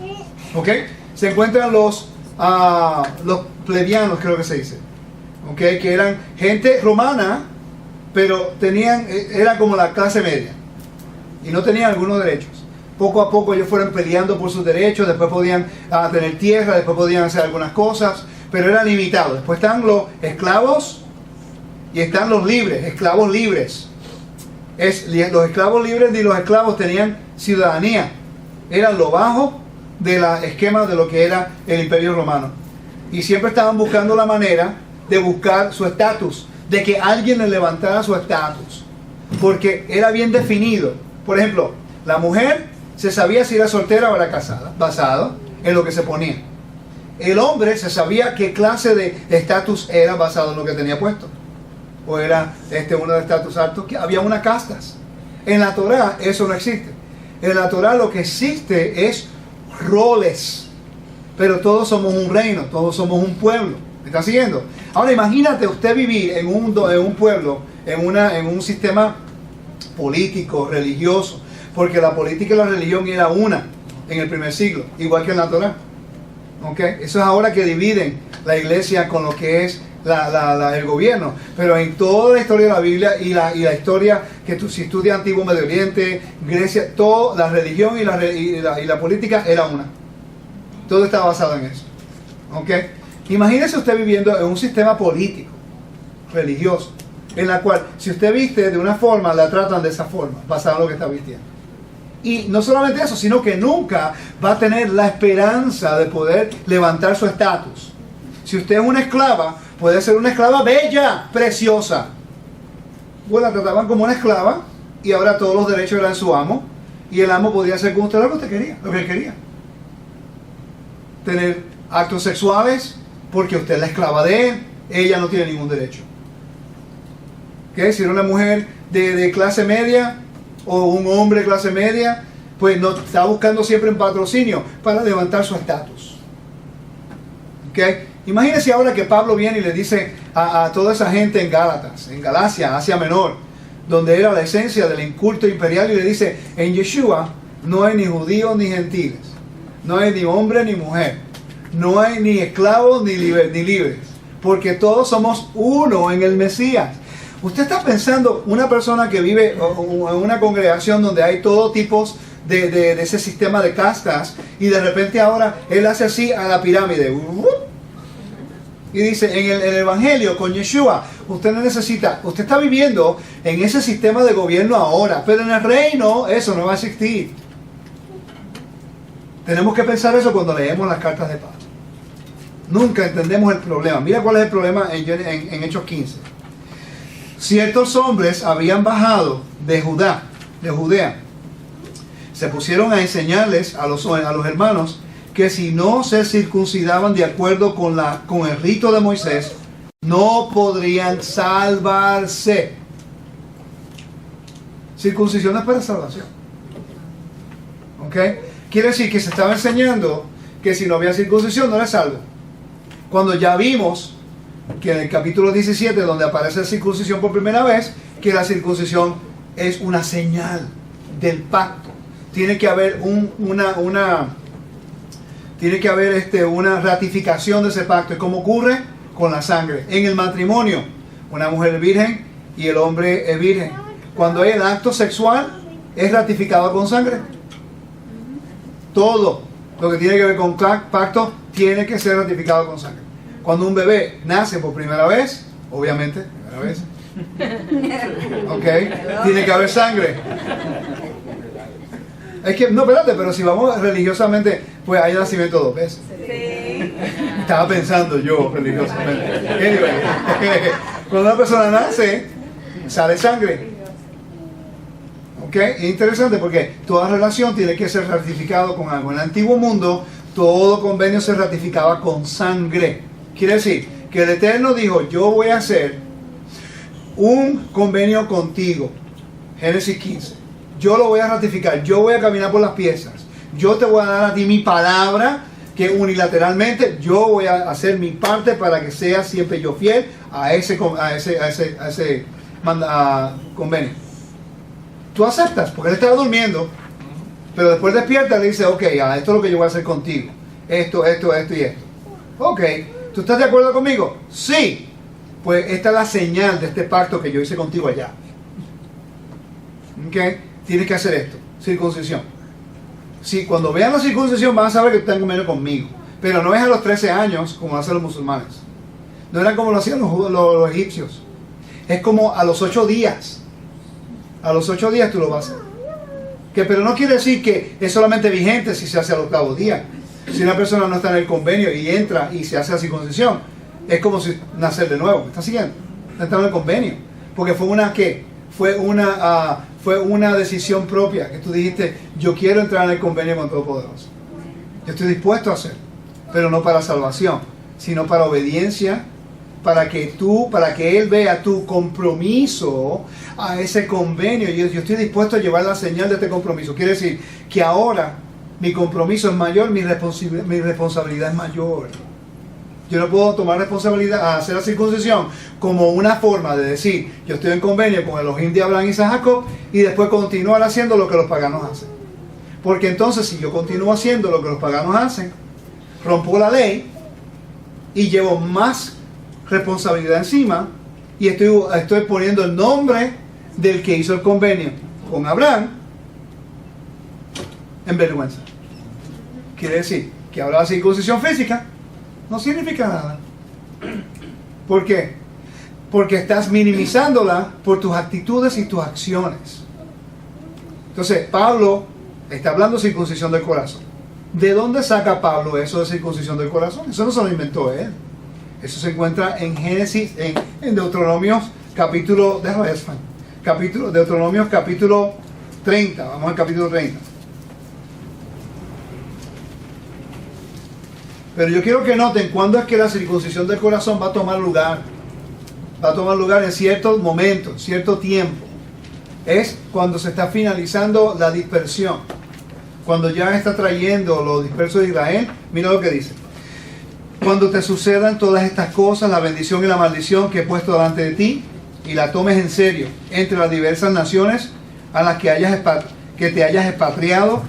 ¿Ok? Se encuentran los plebeianos, creo que se dice, ¿ok?, que eran gente romana, pero era como la clase media y no tenían algunos derechos. Poco a poco ellos fueron peleando por sus derechos, después podían tener tierra, después podían hacer algunas cosas, pero era limitado. Después están los esclavos y están los libres, esclavos libres. Los esclavos libres y los esclavos tenían ciudadanía, eran lo bajo del esquema de lo que era el Imperio Romano, y siempre estaban buscando la manera de buscar su estatus, de que alguien le levantara su estatus, porque era bien definido. Por ejemplo, la mujer se sabía si era soltera o era casada, basado en lo que se ponía. El hombre se sabía qué clase de estatus era basado en lo que tenía puesto, o era uno de estatus alto, que había unas castas. En la Torá eso no existe. En la Torah lo que existe es roles, pero todos somos un reino, todos somos un pueblo. ¿Me está siguiendo? Ahora imagínate usted vivir en un pueblo, en un sistema político, religioso, porque la política y la religión era una en el primer siglo, igual que en la Torah. ¿Okay? Eso es ahora que dividen la iglesia con lo que es el gobierno, pero en toda la historia de la Biblia y la historia que tú, si estudias Antiguo Medio Oriente, Grecia, toda la religión y la política era una. Todo está basado en eso. ¿Okay? Imagínese usted viviendo en un sistema político, religioso, en la cual si usted viste de una forma, la tratan de esa forma, basado en lo que está vistiendo. Y no solamente eso, sino que nunca va a tener la esperanza de poder levantar su estatus. Si usted es una esclava, puede ser una esclava bella, preciosa. Bueno, la trataban como una esclava y ahora todos los derechos eran su amo. Y el amo podía hacer con usted lo que usted quería, lo que él quería. Tener actos sexuales porque usted es la esclava de él, ella no tiene ningún derecho. ¿Okay? Si era una mujer de clase media o un hombre de clase media, pues no está buscando siempre en patrocinio para levantar su estatus. ¿Okay? Imagínense ahora que Pablo viene y le dice a toda esa gente en Gálatas, en Galacia, Asia Menor, donde era la esencia del culto imperial, y le dice, en Yeshua no hay ni judíos ni gentiles, no hay ni hombre ni mujer, no hay ni esclavos ni libres, porque todos somos uno en el Mesías. Usted está pensando, una persona que vive en una congregación donde hay todo tipos de ese sistema de castas, y de repente ahora él hace así a la pirámide, y dice, en el Evangelio con Yeshua, usted no necesita, usted está viviendo en ese sistema de gobierno ahora, pero en el reino eso no va a existir. Tenemos que pensar eso cuando leemos las cartas de Pablo. Nunca entendemos el problema. Mira cuál es el problema en Hechos 15. Ciertos hombres habían bajado de Judea. Se pusieron a enseñarles a los hermanos que si no se circuncidaban de acuerdo con el rito de Moisés, no podrían salvarse. Circuncisión es para salvación. ¿Ok? Quiere decir que se estaba enseñando que si no había circuncisión no era salvo. Cuando ya vimos que en el capítulo 17, donde aparece la circuncisión por primera vez, que la circuncisión es una señal del pacto. Tiene que haber una ratificación de ese pacto. ¿Y cómo ocurre? Con la sangre. En el matrimonio, una mujer es virgen y el hombre es virgen. Cuando hay el acto sexual, es ratificado con sangre. Todo lo que tiene que ver con pacto tiene que ser ratificado con sangre. Cuando un bebé nace por primera vez, obviamente, primera vez, ok, tiene que haber sangre. Es que, no, espérate, pero si vamos religiosamente, pues hay nacimiento dos veces. Sí. Estaba pensando yo religiosamente. Anyway, cuando una persona nace, sale sangre. ¿Ok? Es interesante porque toda relación tiene que ser ratificado con algo. En el antiguo mundo, todo convenio se ratificaba con sangre. Quiere decir que el Eterno dijo, yo voy a hacer un convenio contigo. Génesis 15. Yo lo voy a ratificar, yo voy a caminar por las piezas, yo te voy a dar a ti mi palabra, que unilateralmente yo voy a hacer mi parte para que sea siempre yo fiel a ese convenio. Tú aceptas, porque él estaba durmiendo, pero después despierta y le dice, ok, esto es lo que yo voy a hacer contigo, esto y esto. Ok, ¿tú estás de acuerdo conmigo? Sí. Pues esta es la señal de este pacto que yo hice contigo allá. Ok. Tienes que hacer esto, circuncisión. Si cuando vean la circuncisión van a saber que están en convenio conmigo. Pero no es a los 13 años como lo hacen los musulmanes. No era como lo hacían los egipcios. Es como a los 8 días. A los 8 días tú lo vas a hacer. Pero no quiere decir que es solamente vigente si se hace al 8º día. Si una persona no está en el convenio y entra y se hace la circuncisión, es como si nacer de nuevo. ¿Me estás siguiendo? Está en el convenio. Porque fue una decisión propia, que tú dijiste, yo quiero entrar en el convenio con Todopoderoso. Yo estoy dispuesto a hacerlo, pero no para salvación, sino para obediencia, para que Él vea tu compromiso a ese convenio. Yo estoy dispuesto a llevar la señal de este compromiso. Quiere decir que ahora mi compromiso es mayor, mi responsabilidad es mayor. Yo no puedo tomar responsabilidad a hacer la circuncisión como una forma de decir, yo estoy en convenio con Elohim de Abraham, Isaac, Jacob, y después continuar haciendo lo que los paganos hacen. Porque entonces, si yo continúo haciendo lo que los paganos hacen, rompo la ley y llevo más responsabilidad encima, y estoy poniendo el nombre del que hizo el convenio con Abraham en vergüenza. Quiere decir que ahora la circuncisión física no significa nada. ¿Por qué? Porque estás minimizándola por tus actitudes y tus acciones. Entonces, Pablo está hablando de circuncisión del corazón. ¿De dónde saca Pablo eso de circuncisión del corazón? Eso no se lo inventó él. Eso se encuentra en Génesis, en Deuteronomios capítulo, Deuteronomios capítulo 30. Vamos al capítulo 30. Pero yo quiero que noten cuándo es que la circuncisión del corazón va a tomar lugar. Va a tomar lugar en ciertos momentos, cierto tiempo. Es cuando se está finalizando la dispersión. Cuando ya está trayendo los dispersos de Israel. Mira lo que dice. Cuando te sucedan todas estas cosas, la bendición y la maldición que he puesto delante de ti, y la tomes en serio entre las diversas naciones a las que te hayas expatriado,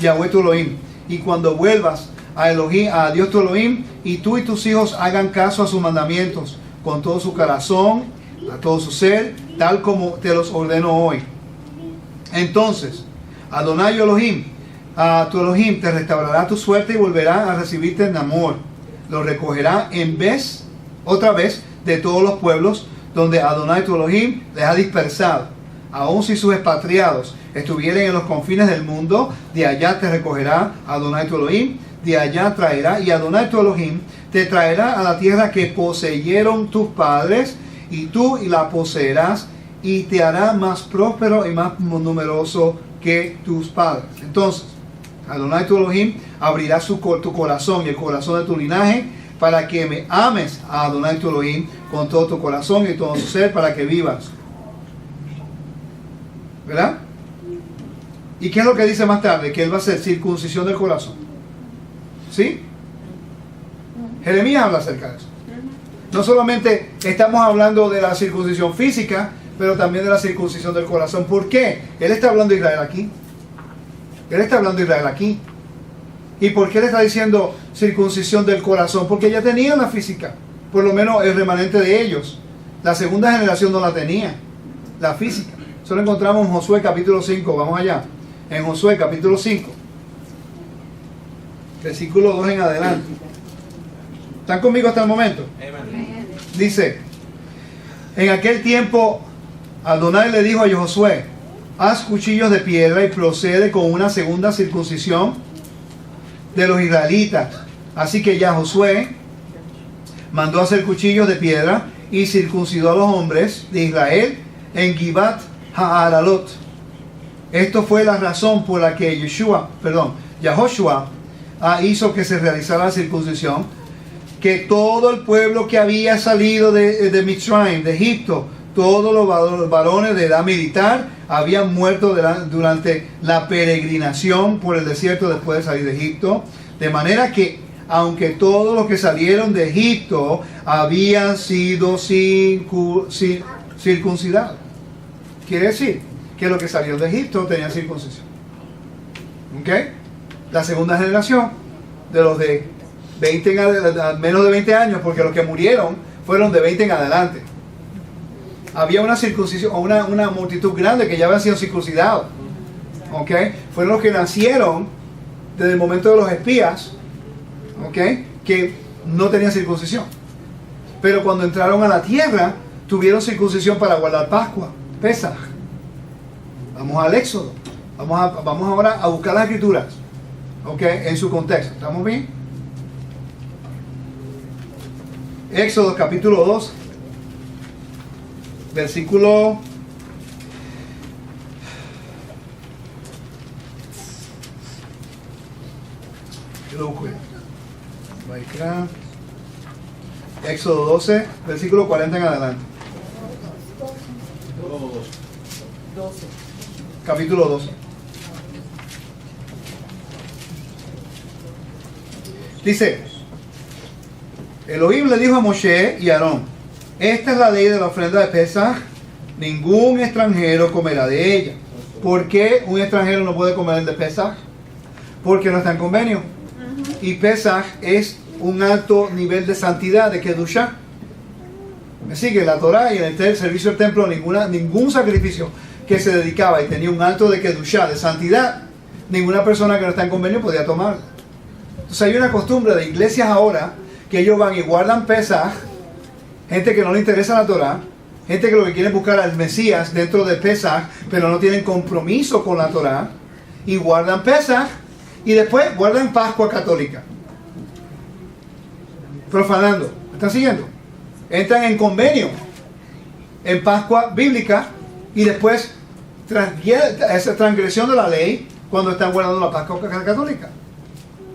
Yahweh tu Elohim. Y cuando vuelvas a Dios tu Elohim, y tú y tus hijos hagan caso a sus mandamientos con todo su corazón, a todo su ser, tal como te los ordeno hoy. Entonces, Adonai Elohim, a tu Elohim te restaurará tu suerte y volverá a recibirte en amor. Lo recogerá otra vez de todos los pueblos donde Adonai tu Elohim les ha dispersado. Aun si sus expatriados estuvieren en los confines del mundo, de allá te recogerá Adonai tu Elohim, de allá traerá, y Adonai tu Elohim te traerá a la tierra que poseyeron tus padres, y tú la poseerás, y te hará más próspero y más numeroso que tus padres. Entonces, Adonai tu Elohim abrirá tu corazón y el corazón de tu linaje para que me ames a Adonai tu Elohim con todo tu corazón y todo tu ser, para que vivas. ¿Verdad? ¿Y qué es lo que dice más tarde? Que Él va a hacer circuncisión del corazón. ¿Sí? Jeremías habla acerca de eso. No solamente estamos hablando de la circuncisión física, pero también de la circuncisión del corazón. ¿Por qué? Él está hablando de Israel aquí. Él está hablando de Israel aquí. ¿Y por qué le está diciendo circuncisión del corazón? Porque ya tenían la física. Por lo menos el remanente de ellos. La segunda generación no la tenía. La física. Eso lo encontramos en Josué capítulo 5. Vamos allá. En Josué capítulo 5. Versículo 2 en adelante. ¿Están conmigo hasta el momento? Dice: en aquel tiempo Adonai le dijo a Josué: haz cuchillos de piedra y procede con una segunda circuncisión de los israelitas. Así que ya Josué mandó hacer cuchillos de piedra y circuncidó a los hombres de Israel en Givat Ha'alalot. Esto fue la razón por la que Yahoshua hizo que se realizara la circuncisión, que todo el pueblo que había salido de Mitzrayim, de Egipto, todos los varones de edad militar habían muerto durante la peregrinación por el desierto después de salir de Egipto. De manera que, aunque todos los que salieron de Egipto habían sido circuncidados, quiere decir que los que salieron de Egipto tenían circuncisión. ¿Ok? La segunda generación de los de 20 menos de 20 años, porque los que murieron fueron de 20 en adelante. Había una circuncisión, una multitud grande que ya habían sido circuncidados. ¿Ok? Fueron los que nacieron desde el momento de los espías, ¿ok? Que no tenían circuncisión. Pero cuando entraron a la tierra, tuvieron circuncisión para guardar Pascua, Pesaj. Vamos al Éxodo. Vamos ahora a buscar las escrituras, ¿ok? En su contexto. ¿Estamos bien? Éxodo capítulo 2. Versículo Éxodo 12, versículo 40 en adelante. 12. Capítulo 12. Dice, Elohim le dijo a Moshe y a Aarón, esta es la ley de la ofrenda de Pesaj, ningún extranjero comerá de ella. ¿Por qué un extranjero no puede comer el de Pesaj? Porque no está en convenio. Y Pesaj es un alto nivel de santidad, de Kedushá. Me sigue, la Torah y en el servicio del templo ningún sacrificio que se dedicaba y tenía un alto de Kedushá, de santidad, ninguna persona que no está en convenio podía tomarla. Entonces hay una costumbre de iglesias ahora que ellos van y guardan Pesaj, gente que no le interesa la Torah, gente que lo que quiere es buscar al Mesías dentro de Pesaj, pero no tienen compromiso con la Torah, y guardan Pesaj y después guardan Pascua católica, profanando. ¿Me están siguiendo? Entran en convenio en Pascua bíblica y después esa transgresión de la ley cuando están guardando la Pascua católica.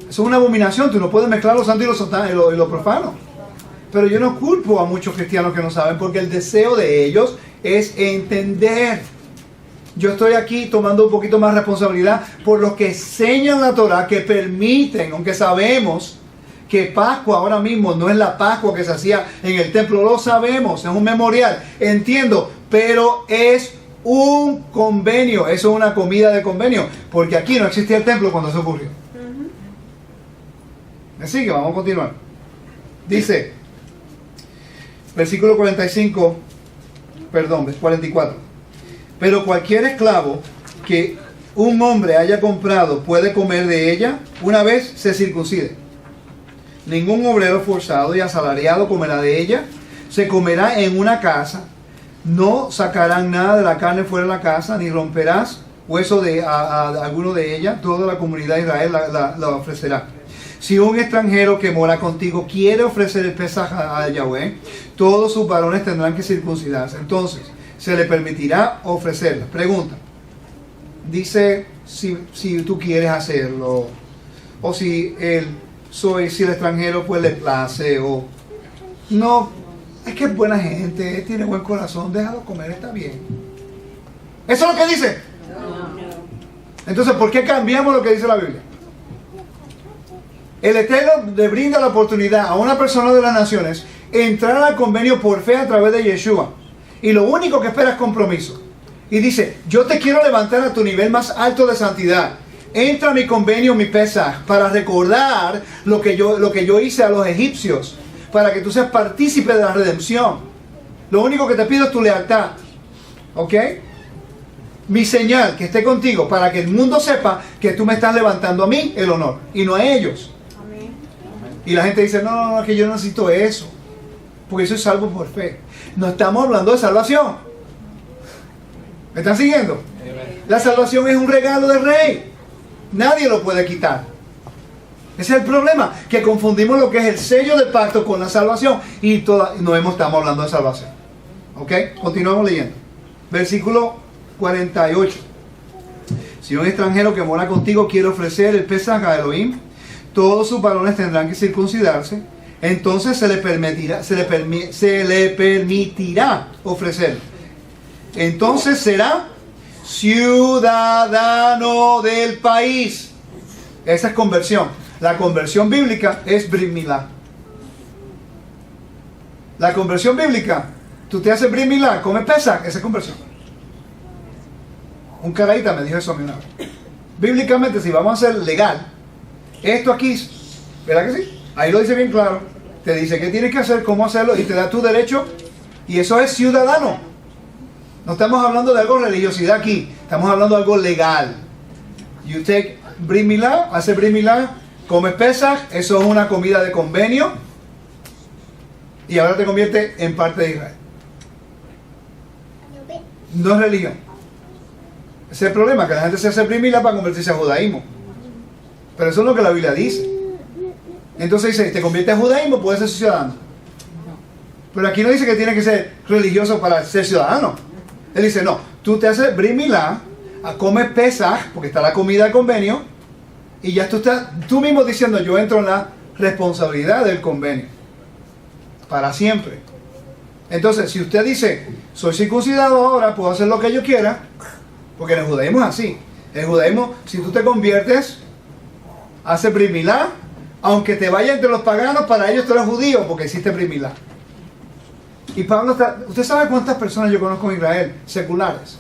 Eso es una abominación. Tú no puedes mezclar lo santo y lo profano. Pero yo no culpo a muchos cristianos que no saben, porque el deseo de ellos es entender. Yo estoy aquí tomando un poquito más responsabilidad por los que enseñan la Torah, que permiten, aunque sabemos que Pascua ahora mismo no es la Pascua que se hacía en el templo, lo sabemos, es un memorial, entiendo, pero es un convenio, eso es una comida de convenio, porque aquí no existía el templo cuando se ocurrió. ¿Me sigue? Vamos a continuar. Dice, versículo 44. Pero cualquier esclavo que un hombre haya comprado puede comer de ella una vez se circuncide. Ningún obrero forzado y asalariado comerá de ella. Se comerá en una casa. No sacarán nada de la carne fuera de la casa, ni romperás hueso de alguno de ella. Toda la comunidad de Israel la ofrecerá. Si un extranjero que mora contigo quiere ofrecer el Pesaj a Yahweh, todos sus varones tendrán que circuncidarse. Entonces, se le permitirá ofrecerla. Pregunta. Dice si tú quieres hacerlo, o si el extranjero pues le place, o no, es que es buena gente, tiene buen corazón, déjalo comer, está bien. ¿Eso es lo que dice? Entonces, ¿por qué cambiamos lo que dice la Biblia? El Eterno le brinda la oportunidad a una persona de las naciones entrar al convenio por fe a través de Yeshua. Y lo único que espera es compromiso. Y dice, yo te quiero levantar a tu nivel más alto de santidad. Entra a mi convenio, mi Pesaj, para recordar lo que yo hice a los egipcios, para que tú seas partícipe de la redención. Lo único que te pido es tu lealtad. ¿Ok? Mi señal, que esté contigo, para que el mundo sepa que tú me estás levantando a mí el honor, y no a ellos. Amén. Y la gente dice, no, que yo no necesito eso, porque soy salvo por fe. No estamos hablando de salvación. ¿Me están siguiendo? La salvación es un regalo del Rey. Nadie lo puede quitar. Ese es el problema, que confundimos lo que es el sello de pacto con la salvación y estamos hablando de salvación. ¿Ok? Continuamos leyendo. Versículo 48. Si un extranjero que mora contigo quiere ofrecer el Pesaj a Elohim, todos sus varones tendrán que circuncidarse. Entonces se le permitirá ofrecerlo. Entonces será ciudadano del país. Esa es conversión. La conversión bíblica es Brit Milá. La conversión bíblica, tú te haces Brit Milá, comes Pesaj, esa es conversión. Un caraíta me dijo eso a mí una vez. Bíblicamente, si vamos a hacer legal, esto aquí, ¿verdad que sí? Ahí lo dice bien claro. Te dice qué tienes que hacer, cómo hacerlo, y te da tu derecho. Y eso es ciudadano. No estamos hablando de algo religiosidad aquí. Estamos hablando de algo legal. You take Brit Milá, hace Brit Milá, comes Pesaj, eso es una comida de convenio. Y ahora te convierte en parte de Israel. No es religión. Ese es el problema, que la gente se hace Brit Milá para convertirse a judaísmo. Pero eso es lo que la Biblia dice. Entonces dice, te convierte a judaísmo, puedes ser ciudadano. Pero aquí no dice que tiene que ser religioso para ser ciudadano. Él dice, no, tú te haces Brit Milá, comes Pesaj, porque está la comida de convenio, y ya tú estás tú mismo diciendo, yo entro en la responsabilidad del convenio. para siempre. Entonces, si usted dice, soy circuncidado ahora, puedo hacer lo que yo quiera, porque en el judaísmo es así. En el judaísmo, si tú te conviertes, haces brit milá, aunque te vaya entre los paganos, para ellos tú eres judío, porque hiciste brit milá. Y Pablo está, ¿usted sabe cuántas personas yo conozco en Israel, seculares,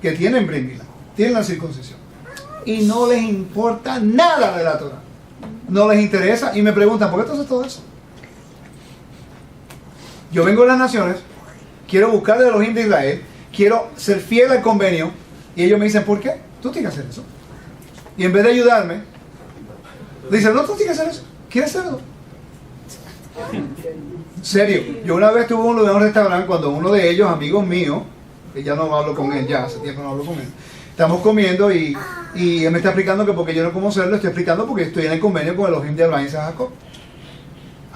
que tienen brit milá, tienen la circuncisión, y no les importa nada de la Torah? No les interesa, y me preguntan, ¿por qué tú haces todo eso? Yo vengo de las naciones, quiero buscar de Elohim de Israel, quiero ser fiel al convenio, y ellos me dicen, ¿por qué? Tú tienes que hacer eso. Y en vez de ayudarme, dicen, no, tú tienes que hacer eso. ¿Quieres hacerlo? Serio, yo una vez estuve en un restaurante cuando uno de ellos, amigos míos, que ya no hablo con él, ya hace tiempo no hablo con él, estamos comiendo y él me está explicando que porque yo no como cerdo, estoy explicando porque estoy en el convenio con Elohim de Abraham y Jacob.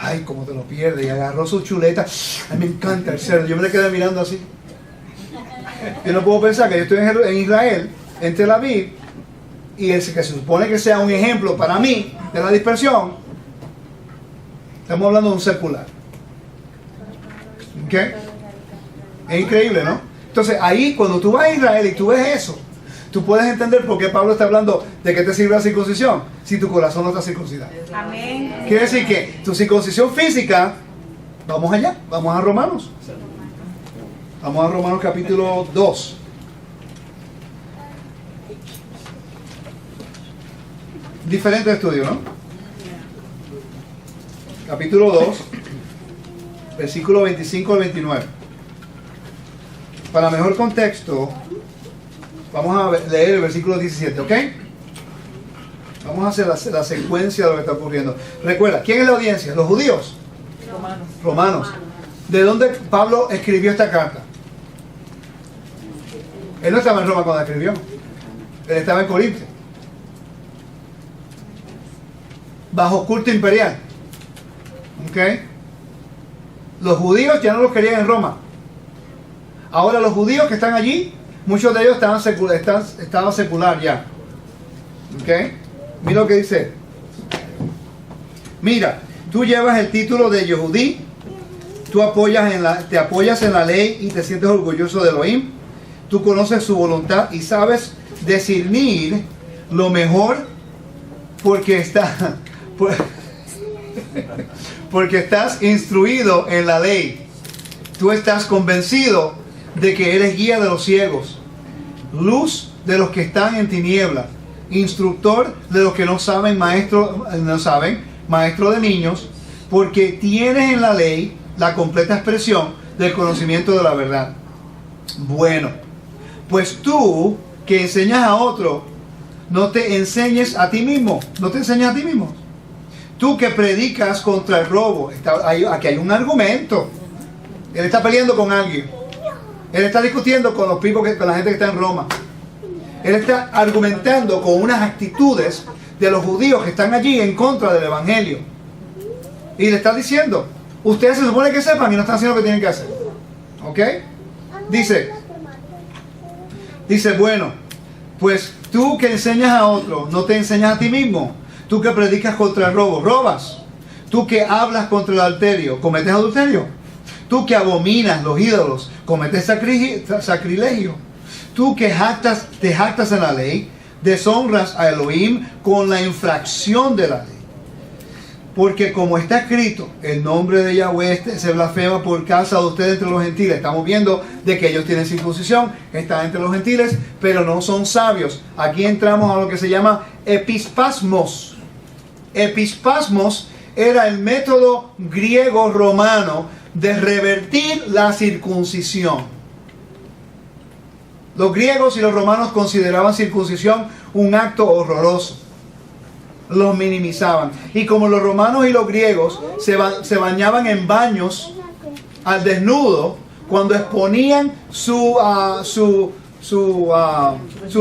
Ay, cómo te lo pierdes. Y agarró su chuleta. A mí me encanta el cerdo. Yo me le quedé mirando así. Yo no puedo pensar que yo estoy en Israel, en Tel Aviv, y el que se supone que sea un ejemplo para mí de la dispersión, estamos hablando de un secular. ¿Ok? Es increíble, ¿no? Entonces ahí cuando tú vas a Israel y tú ves eso, tú puedes entender por qué Pablo está hablando de que te sirve la circuncisión si tu corazón no está circuncidado. Amén. Quiere decir que tu circuncisión física, vamos allá, vamos a Romanos. Vamos a Romanos capítulo 2. Diferente estudio, ¿no? Capítulo 2, versículo 25 al 29. Para mejor contexto, vamos a leer el versículo 17, ¿ok? Vamos a hacer la secuencia de lo que está ocurriendo. Recuerda, ¿quién es la audiencia? ¿Los judíos? Romanos. Romanos. ¿De dónde Pablo escribió esta carta? Él no estaba en Roma cuando escribió. Él estaba en Corinto. Bajo culto imperial. ¿Ok? Los judíos ya no los querían en Roma. Ahora los judíos que están allí, muchos de ellos estaban secular ya. ¿Ok? Mira lo que dice. Mira, tú llevas el título de Yehudí, tú te apoyas en la ley y te sientes orgulloso de Elohim. Tú conoces su voluntad y sabes discernir lo mejor porque estás instruido en la ley. Tú estás convencido de que eres guía de los ciegos, luz de los que están en tinieblas, instructor de los que no saben, maestro de niños, porque tienes en la ley la completa expresión del conocimiento de la verdad. Bueno, pues tú que enseñas a otro, no te enseñes a ti mismo, no te enseñas a ti mismo. Tú que predicas contra el robo, aquí hay un argumento. Él está peleando con alguien. Él está discutiendo con los pibos, con la gente que está en Roma. Él está argumentando con unas actitudes de los judíos que están allí en contra del evangelio. Y le está diciendo, ustedes se supone que sepan y no están haciendo lo que tienen que hacer. ¿Ok? Dice, bueno, pues tú que enseñas a otro, no te enseñas a ti mismo. Tú que predicas contra el robo, robas. Tú que hablas contra el adulterio, cometes adulterio. Tú que abominas los ídolos, cometes sacrilegio. Tú que te jactas en la ley, deshonras a Elohim con la infracción de la ley. Porque como está escrito, el nombre de Yahweh se blasfema por causa de ustedes entre los gentiles. Estamos viendo de que ellos tienen circuncisión, están entre los gentiles, pero no son sabios. Aquí entramos a lo que se llama epispasmos. Epispasmos era el método griego romano de revertir la circuncisión. Los griegos y los romanos consideraban circuncisión un acto horroroso. Los minimizaban. Y como los romanos y los griegos se bañaban en baños al desnudo, cuando exponían su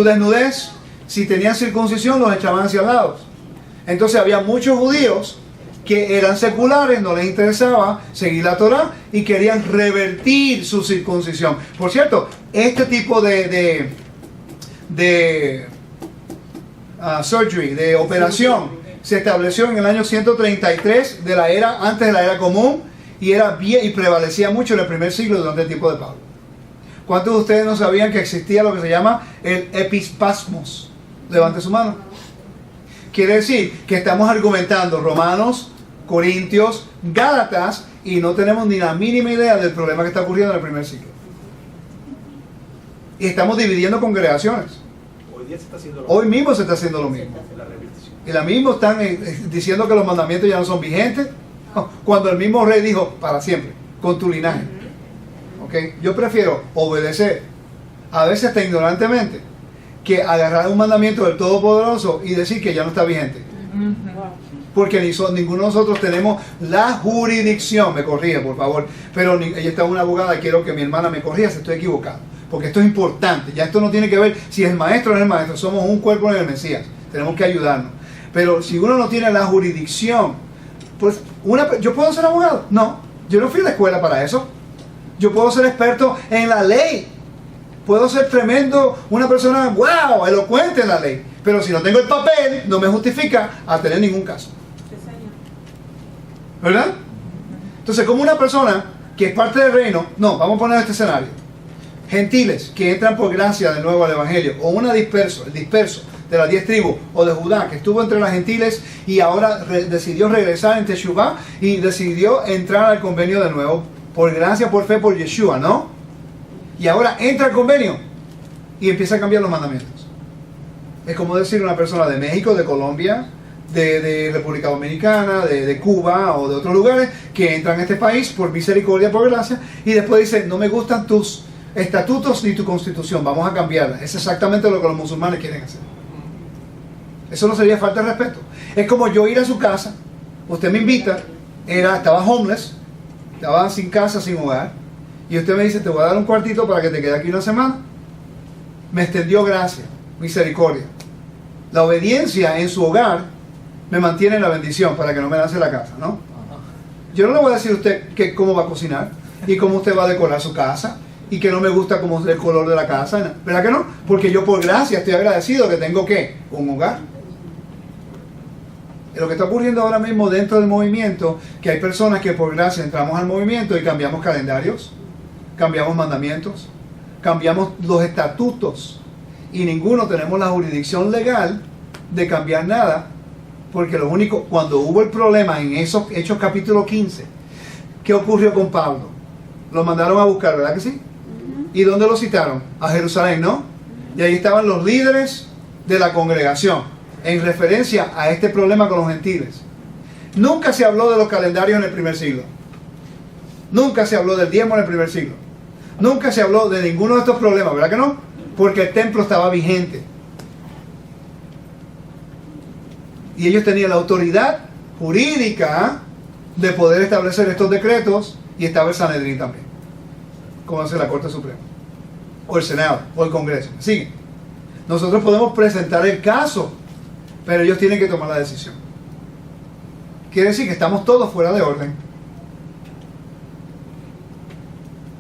desnudez, si tenían circuncisión los echaban hacia lados. Entonces había muchos judíos que eran seculares, no les interesaba seguir la Torah y querían revertir su circuncisión. Por cierto, este tipo de surgery, de operación, se estableció en el año 133 de la era, antes de la era común, y era bien y prevalecía mucho en el primer siglo durante el tiempo de Pablo. ¿Cuántos de ustedes no sabían que existía lo que se llama el epispasmos? Levante su mano. Quiere decir que estamos argumentando Romanos, Corintios, Gálatas y no tenemos ni la mínima idea del problema que está ocurriendo en el primer siglo. Y estamos dividiendo congregaciones. Hoy mismo se está haciendo lo mismo. Y la misma están diciendo que los mandamientos ya no son vigentes, cuando el mismo rey dijo para siempre, con tu linaje. ¿Okay? Yo prefiero obedecer, a veces hasta ignorantemente, que agarrar un mandamiento del Todopoderoso y decir que ya no está vigente. Porque ninguno de nosotros tenemos la jurisdicción, me corrige por favor, pero ella está una abogada y quiero que mi hermana me corrija si estoy equivocado, porque esto es importante. Ya esto no tiene que ver si es maestro o no es maestro, somos un cuerpo en el Mesías, tenemos que ayudarnos. Pero si uno no tiene la jurisdicción, pues ¿yo puedo ser abogado? No, yo no fui a la escuela para eso. Yo puedo ser experto en la ley, puedo ser tremendo, una persona, wow, elocuente en la ley, pero si no tengo el papel, no me justifica a tener ningún caso. ¿Verdad? Entonces, como una persona que es parte del reino, no, vamos a poner este escenario. Gentiles que entran por gracia de nuevo al evangelio, o el disperso de las 10 tribus, o de Judá, que estuvo entre las gentiles y ahora decidió regresar en Teshuvá y decidió entrar al convenio de nuevo, por gracia, por fe, por Yeshua, ¿no? Y ahora entra al convenio y empieza a cambiar los mandamientos. Es como decir una persona de México, de Colombia, de República Dominicana, de Cuba o de otros lugares que entran a este país por misericordia, por gracia, y después dice, no me gustan tus estatutos ni tu constitución, vamos a cambiarla. Es exactamente lo que los musulmanes quieren hacer. Eso no sería falta de respeto. Es como yo ir a su casa, usted me invita, estaba homeless, estaba sin casa, sin hogar, y usted me dice, te voy a dar un cuartito para que te quede aquí una semana. Me extendió gracia, misericordia. La obediencia en su hogar me mantiene en la bendición para que no me lance la casa, ¿no? Yo no le voy a decir a usted cómo va a cocinar y cómo usted va a decorar su casa y que no me gusta cómo es el color de la casa, ¿verdad que no? Porque yo por gracia estoy agradecido que tengo ¿qué? Un hogar. Lo que está ocurriendo ahora mismo dentro del movimiento, que hay personas que por gracia entramos al movimiento y cambiamos calendarios, cambiamos mandamientos, cambiamos los estatutos y ninguno tenemos la jurisdicción legal de cambiar nada, porque lo único, cuando hubo el problema en esos Hechos capítulo 15, ¿qué ocurrió con Pablo? Lo mandaron a buscar, ¿verdad que sí? ¿Y dónde lo citaron? A Jerusalén, ¿no? Y ahí estaban los líderes de la congregación en referencia a este problema con los gentiles. Nunca se habló de los calendarios en el primer siglo. Nunca se habló del diezmo en el primer siglo. Nunca se habló de ninguno de estos problemas, ¿verdad que no? Porque el templo estaba vigente. Y ellos tenían la autoridad jurídica de poder establecer estos decretos, y estaba el Sanedrín también, como hace la Corte Suprema, o el Senado, o el Congreso. Sigue. Nosotros podemos presentar el caso, pero ellos tienen que tomar la decisión. Quiere decir que estamos todos fuera de orden.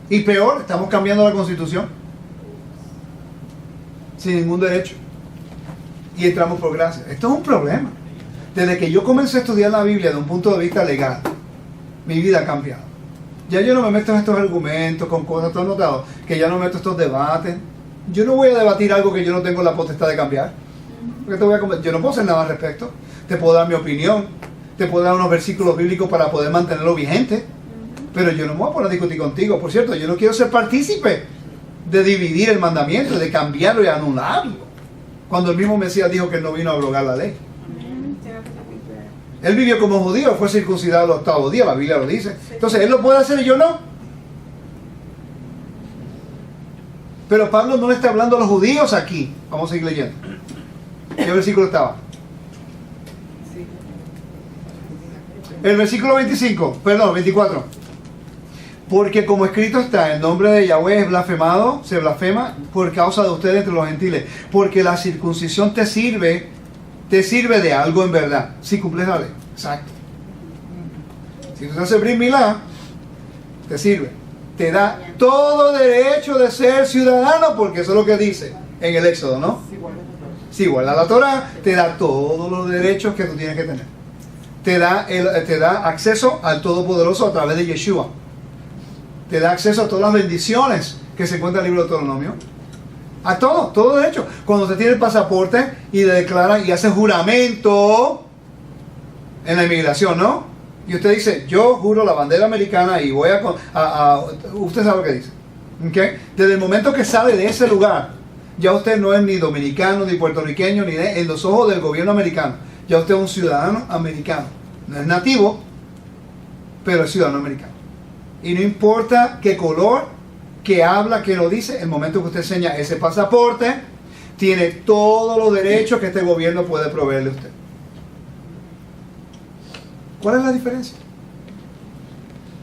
Y peor, estamos cambiando la Constitución sin ningún derecho. Y entramos por gracia. Esto es un problema. Desde que yo comencé a estudiar la Biblia desde un punto de vista legal, mi vida ha cambiado. Ya yo no me meto en estos argumentos con cosas, ¿tú has notado? Que ya no me meto en estos debates. Yo no voy a debatir algo que yo no tengo la potestad de cambiar. Porque yo no puedo hacer nada al respecto. Te puedo dar mi opinión, te puedo dar unos versículos bíblicos para poder mantenerlo vigente, pero yo no me voy a poner a discutir contigo. Por cierto, yo no quiero ser partícipe de dividir el mandamiento, de cambiarlo y anularlo, cuando el mismo Mesías dijo que él no vino a abrogar la ley. Él vivió como judío, fue circuncidado al 8º día, la Biblia lo dice. Entonces él lo puede hacer y yo no. Pero Pablo no le está hablando a los judíos aquí. Vamos a seguir leyendo. ¿Qué versículo estaba? El versículo 24. Porque como escrito está, el nombre de Yahweh es blasfemado, se blasfema por causa de ustedes entre los gentiles. Porque la circuncisión te sirve de algo en verdad. Si cumples la ley. Exacto. Si tú haces Brit Milá, te sirve. Te da todo derecho de ser ciudadano, porque eso es lo que dice en el Éxodo, ¿no? Si igual a la Torah, te da todos los derechos que tú tienes que tener. te da acceso al Todopoderoso a través de Yeshua. Te da acceso a todas las bendiciones que se encuentra en el libro de Deuteronomio. A todo derecho. Cuando usted tiene el pasaporte y le declara y hace juramento en la inmigración, ¿no? Y usted dice, yo juro la bandera americana y voy usted sabe lo que dice. ¿Okay? Desde el momento que sale de ese lugar, ya usted no es ni dominicano, ni puertorriqueño, ni en los ojos del gobierno americano. Ya usted es un ciudadano americano. No es nativo, pero es ciudadano americano. Y no importa qué color, qué habla, qué lo dice, el momento que usted enseña ese pasaporte, tiene todos los derechos que este gobierno puede proveerle a usted. ¿Cuál es la diferencia?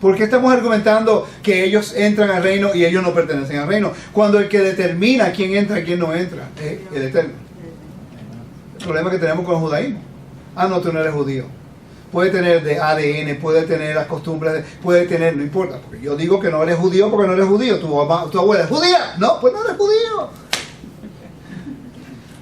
¿Por qué estamos argumentando que ellos entran al reino y ellos no pertenecen al reino? Cuando el que determina quién entra y quién no entra es el Eterno. El problema que tenemos con el judaísmo. Ah, no, tú no eres judío. Puede tener de ADN, puede tener las costumbres, puede tener, no importa. Porque yo digo que no eres judío porque no eres judío. Tu abuela es judía. No, pues no eres judío.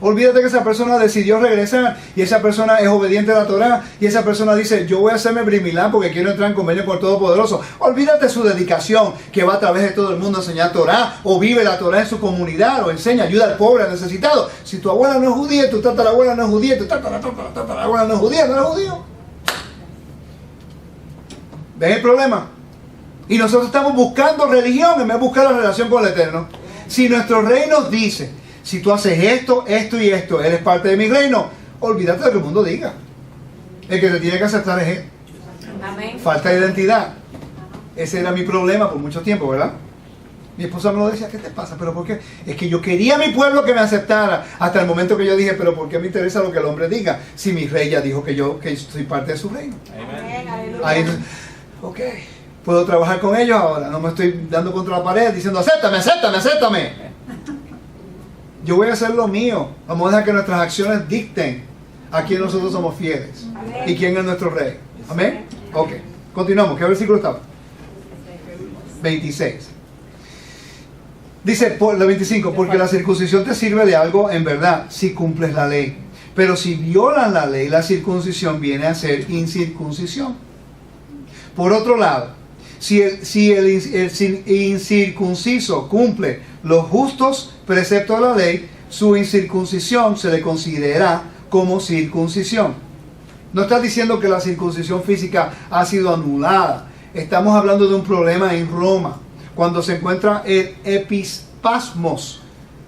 Olvídate que esa persona decidió regresar y esa persona es obediente a la Torá y esa persona dice, yo voy a hacerme Brit Milá porque quiero entrar en convenio con el Todopoderoso. Olvídate su dedicación que va a través de todo el mundo a enseñar Torá o vive la Torá en su comunidad o enseña, ayuda al pobre, al necesitado. Si tu abuela no es judía, tu tatarabuela no es judía, tu tatarabuela no es judía, no eres judío. ¿Ves el problema? Y nosotros estamos buscando religión en vez de buscar la relación con el Eterno. Si nuestro rey nos dice, si tú haces esto, esto y esto, eres parte de mi reino, olvídate de lo que el mundo diga. El que te tiene que aceptar es él. Amén. Falta de identidad. Ese era mi problema por mucho tiempo, ¿verdad? Mi esposa me lo decía, ¿qué te pasa? ¿Pero por qué? Es que yo quería a mi pueblo que me aceptara, hasta el momento que yo dije, pero ¿por qué me interesa lo que el hombre diga? Si mi rey ya dijo que yo soy parte de su reino. Amén. Ahí, ok, puedo trabajar con ellos ahora, no me estoy dando contra la pared diciendo, acéptame, acéptame, acéptame. Yo voy a hacer lo mío. Vamos a dejar que nuestras acciones dicten a quién nosotros somos fieles. Amén. Y quién es nuestro rey. Amén. Ok. Continuamos. ¿Qué versículo estaba? 26. Dice, por la 25, porque la circuncisión te sirve de algo en verdad, si cumples la ley. Pero si violan la ley, la circuncisión viene a ser incircuncisión. Por otro lado, si el incircunciso cumple los justos preceptos de la ley, su incircuncisión se le considera como circuncisión. No está diciendo que la circuncisión física ha sido anulada. Estamos hablando de un problema en Roma, cuando se encuentra el epispasmos,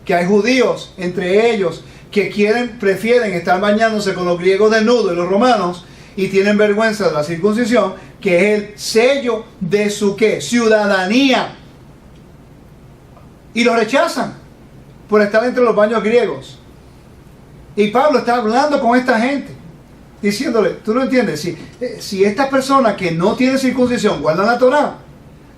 que hay judíos entre ellos que prefieren estar bañándose con los griegos desnudos y los romanos, y tienen vergüenza de la circuncisión, que es el sello de su ¿qué? Ciudadanía. Y lo rechazan por estar entre los baños griegos. Y Pablo está hablando con esta gente, diciéndole, tú no entiendes, si estas personas que no tienen circuncisión guardan la Torá,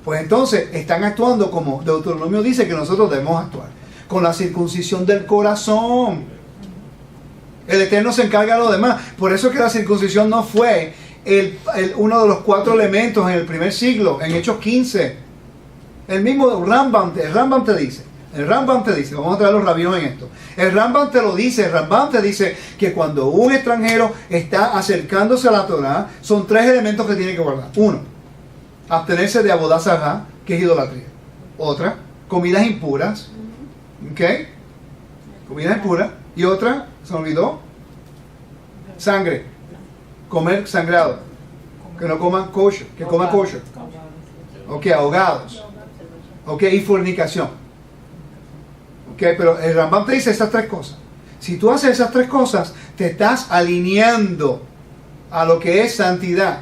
pues entonces están actuando como Deuteronomio dice que nosotros debemos actuar, con la circuncisión del corazón. El Eterno se encarga de lo demás. Por eso es que la circuncisión no fue uno de los 4 elementos en el primer siglo, en Hechos 15. El mismo Rambam te dice, vamos a traer los rabinos en esto. El Rambam te lo dice, el Rambam te dice que cuando un extranjero está acercándose a la Torá, son 3 elementos que tiene que guardar. 1, abstenerse de abodá zará, que es idolatría. Otra, comidas impuras. ¿Ok? Comidas impuras. Y otra, ¿se me olvidó? Sangre. Comer sangrado. Que no coman kosher. Que coman kosher. Ok, ahogados. Ok, y fornicación. Ok, pero el Rambam te dice esas 3 cosas. Si tú haces esas 3 cosas, te estás alineando a lo que es santidad.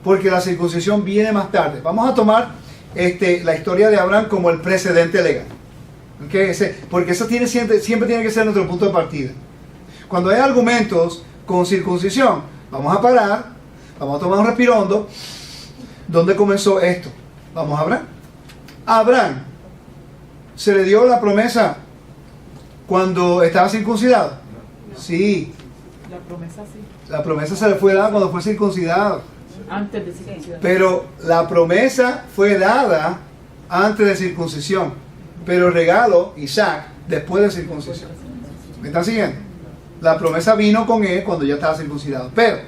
Porque la circuncisión viene más tarde. Vamos a tomar la historia de Abraham como el precedente legal. Okay, porque eso siempre tiene que ser nuestro punto de partida. Cuando hay argumentos con circuncisión, vamos a parar, vamos a tomar un respiro hondo. ¿Dónde comenzó esto? Vamos a Abraham. A Abraham se le dio la promesa cuando estaba circuncidado. Sí. La promesa sí. La promesa se le fue dada cuando fue circuncidado. Antes de circuncisión. Pero la promesa fue dada antes de circuncisión. Pero el regalo, Isaac, después de circuncisión. ¿Me están siguiendo? La promesa vino con él cuando ya estaba circuncidado. Pero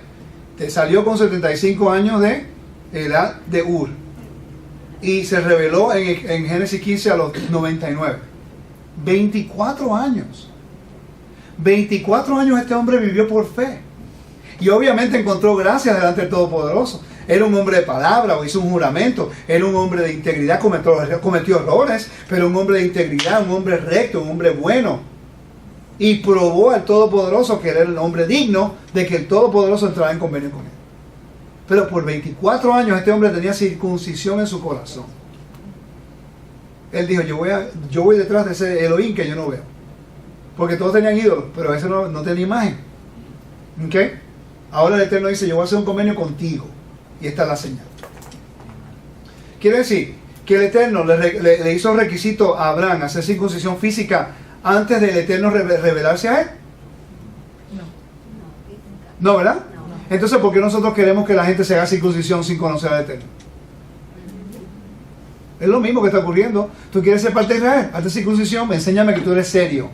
Te salió con 75 años de edad de Ur. Y se reveló en Génesis 15 a los 99. 24 años. 24 años este hombre vivió por fe. Y obviamente encontró gracia delante del Todopoderoso. Era un hombre de palabra, o hizo un juramento. Era un hombre de integridad, cometió errores, pero un hombre de integridad, un hombre recto, un hombre bueno. Y probó al Todopoderoso que era el hombre digno de que el Todopoderoso entrara en convenio con él. Pero por 24 años este hombre tenía circuncisión en su corazón. Él dijo, yo voy detrás de ese Elohim que yo no veo. Porque todos tenían ídolos, pero ese no tenía imagen. ¿Ok? Ahora el Eterno dice, yo voy a hacer un convenio contigo. Y esta es la señal. Quiere decir que el Eterno le hizo requisito a Abraham hacer circuncisión física antes del Eterno revelarse a él. No, ¿verdad? Entonces, ¿por qué nosotros queremos que la gente se haga circuncisión sin conocer al Eterno? Es lo mismo que está ocurriendo. Tú quieres ser parte de Israel, hazte circuncisión, enséñame que tú eres serio.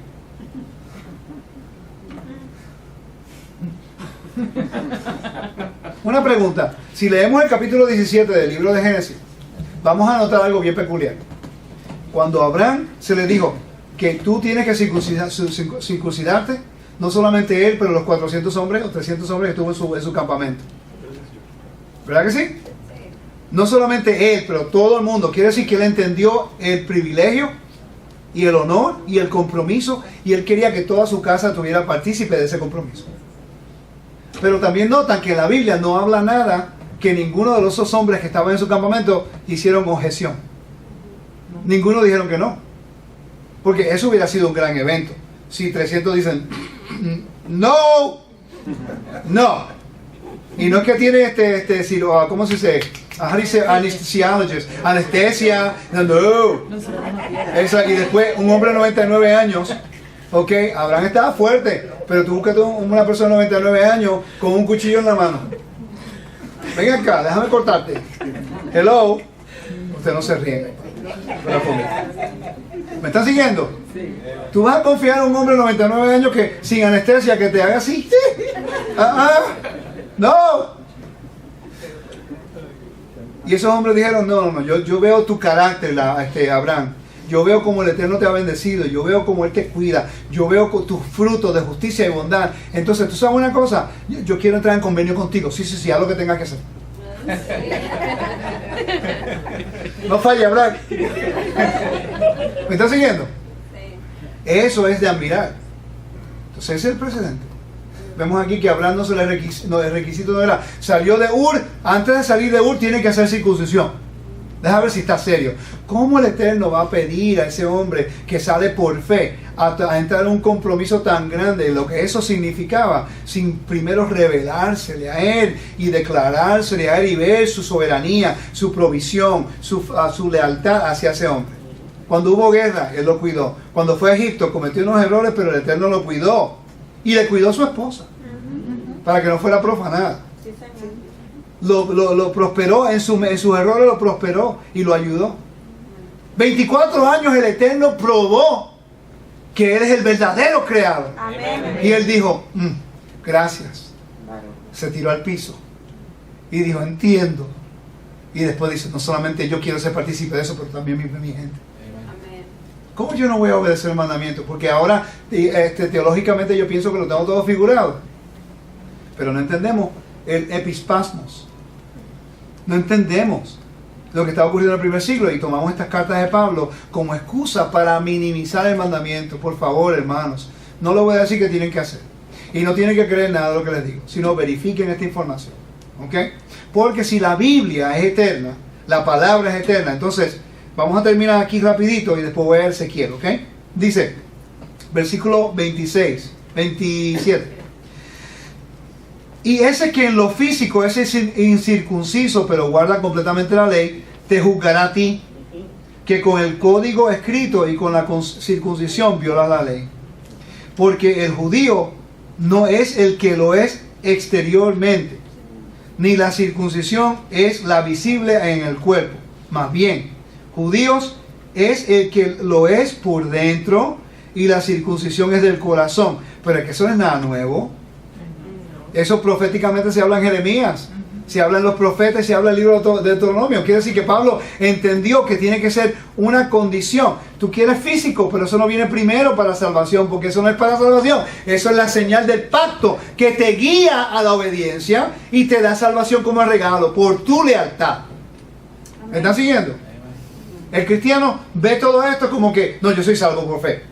Una pregunta. Si leemos el capítulo 17 del libro de Génesis, vamos a notar algo bien peculiar. Cuando a Abraham se le dijo que tú tienes que circuncidarte, no solamente él, pero los 400 hombres o 300 hombres que estuvo en su campamento. ¿Verdad que sí? No solamente él, pero todo el mundo. Quiere decir que él entendió el privilegio y el honor y el compromiso, y él quería que toda su casa tuviera partícipe de ese compromiso. Pero también notan que en la Biblia no habla nada que ninguno de los dos hombres que estaban en su campamento hicieron objeción. Ninguno dijeron que no. Porque eso hubiera sido un gran evento. Si 300 dicen, no, no. Y no es que tiene ¿cómo se dice? Anesthesiologist, anestesia, no. Esa, y después un hombre de 99 años, ok, Abraham estaba fuerte, pero tú buscas una persona de 99 años con un cuchillo en la mano. Ven acá, déjame cortarte. Hello. Usted no se ríe. ¿Me están siguiendo? ¿Tú vas a confiar en un hombre de 99 años que sin anestesia que te haga así? No. Y esos hombres dijeron, no, yo veo tu carácter, Abraham. Yo veo como el Eterno te ha bendecido. Yo veo como Él te cuida. Yo veo tus frutos de justicia y bondad. Entonces, ¿tú sabes una cosa? Yo quiero entrar en convenio contigo. Sí, haz lo que tengas que hacer. No falle, Abraham. ¿Me estás siguiendo? Eso es de admirar. Entonces, ese es el precedente. Vemos aquí que Abraham el requisito no era. Salió de Ur. Antes de salir de Ur tiene que hacer circuncisión. Deja ver si está serio. ¿Cómo el Eterno va a pedir a ese hombre que sale por fe a entrar en un compromiso tan grande? Lo que eso significaba, sin primero revelársele a Él y declarársele a Él y ver su soberanía, su provisión, su lealtad hacia ese hombre. Cuando hubo guerra, Él lo cuidó. Cuando fue a Egipto, cometió unos errores, pero el Eterno lo cuidó. Y le cuidó a su esposa, para que no fuera profanada. Lo prosperó en sus errores, lo prosperó y lo ayudó. 24 años el Eterno probó que Él es el verdadero creador. Amén. Y Él dijo, gracias. Se tiró al piso y dijo, entiendo. Y después dice, no solamente yo quiero ser partícipe de eso, pero también mi gente. Amén. ¿Cómo yo no voy a obedecer el mandamiento? Porque ahora teológicamente yo pienso que lo tengo todo figurado, pero no entendemos el epispasmos. No entendemos lo que estaba ocurriendo en el primer siglo y tomamos estas cartas de Pablo como excusa para minimizar el mandamiento. Por favor, hermanos, no lo voy a decir que tienen que hacer. Y no tienen que creer nada de lo que les digo, sino verifiquen esta información. ¿Ok? Porque si la Biblia es eterna, la palabra es eterna, entonces vamos a terminar aquí rapidito y después voy a Ezequiel. ¿Ok? Dice, versículo 27. Y ese que en lo físico es incircunciso, pero guarda completamente la ley, te juzgará a ti, que con el código escrito y con la circuncisión viola la ley. Porque el judío no es el que lo es exteriormente, ni la circuncisión es la visible en el cuerpo. Más bien, judíos es el que lo es por dentro, y la circuncisión es del corazón. Pero es que eso no es nada nuevo. Eso proféticamente se habla en Jeremías, se habla en los profetas, se habla en el libro de Deuteronomio. Quiere decir que Pablo entendió que tiene que ser una condición. Tú quieres físico, pero eso no viene primero para salvación, porque eso no es para salvación. Eso es la señal del pacto que te guía a la obediencia y te da salvación como regalo por tu lealtad. ¿Me están siguiendo? El cristiano ve todo esto como que, no, yo soy salvo por fe.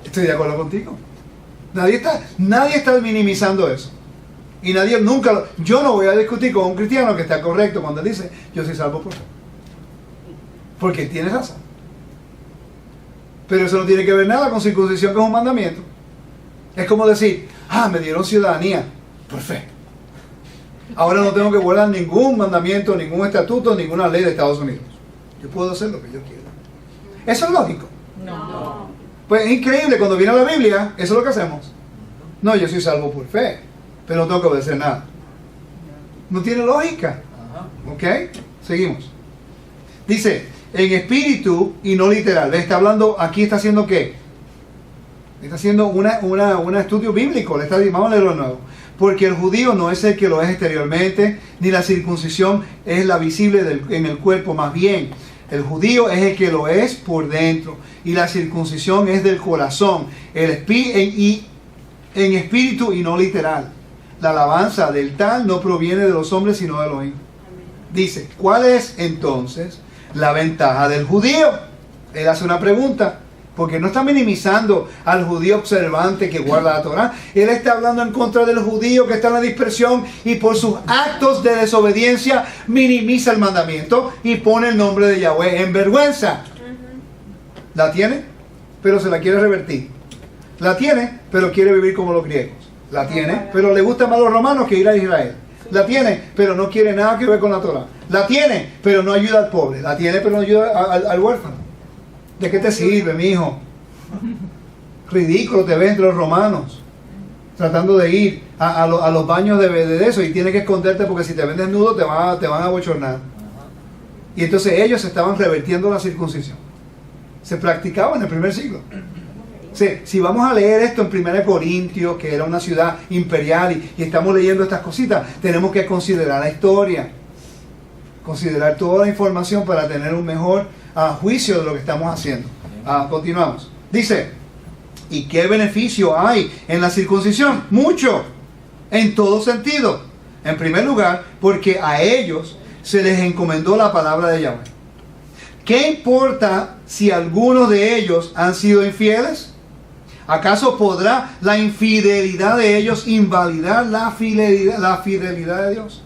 Estoy de acuerdo contigo. Nadie está minimizando eso. Y nadie nunca yo no voy a discutir con un cristiano que está correcto cuando él dice, yo soy salvo por fe. Porque tiene razón. Pero eso no tiene que ver nada con circuncisión, que es un mandamiento. Es como decir, me dieron ciudadanía por fe. Ahora no tengo que guardar ningún mandamiento, ningún estatuto, ninguna ley de Estados Unidos. Yo puedo hacer lo que yo quiera. ¿Eso es lógico? No. Pues es increíble, cuando viene la Biblia, eso es lo que hacemos. No, yo soy salvo por fe, pero no tengo que obedecer nada. No tiene lógica. ¿Ok? Seguimos. Dice, en espíritu y no literal. Le está hablando, aquí está haciendo ¿qué? Está haciendo un estudio bíblico. Le está diciendo, vamos a leerlo de nuevo. Porque el judío no es el que lo es exteriormente, ni la circuncisión es la visible en el cuerpo. Más bien, el judío es el que lo es por dentro, y la circuncisión es del corazón, en espíritu y no literal. La alabanza del tal no proviene de los hombres, sino de Elohim. Dice, ¿cuál es entonces la ventaja del judío? Él hace una pregunta, porque no está minimizando al judío observante que guarda la Torah. Él está hablando en contra del judío que está en la dispersión y por sus actos de desobediencia minimiza el mandamiento y pone el nombre de Yahweh en vergüenza. La tiene, pero se la quiere revertir. La tiene, pero quiere vivir como los griegos. La tiene, pero le gusta más los romanos que ir a Israel. La tiene, pero no quiere nada que ver con la Torah. La tiene, pero no ayuda al pobre. La tiene, pero no ayuda al huérfano. ¿De qué te sirve, mi hijo? Ridículo te ves entre los romanos, tratando de ir a los baños de eso, y tienes que esconderte porque si te ven desnudo te van a bochornar. Y entonces ellos estaban revirtiendo la circuncisión. Se practicaba en el primer siglo. Si vamos a leer esto en 1 Corintios, que era una ciudad imperial, y estamos leyendo estas cositas, tenemos que considerar la historia, considerar toda la información para tener un mejor juicio de lo que estamos haciendo. Continuamos. Dice, ¿y qué beneficio hay en la circuncisión? Mucho, en todo sentido. En primer lugar, porque a ellos se les encomendó la palabra de Yahweh. ¿Qué importa si algunos de ellos han sido infieles? ¿Acaso podrá la infidelidad de ellos invalidar la fidelidad de Dios?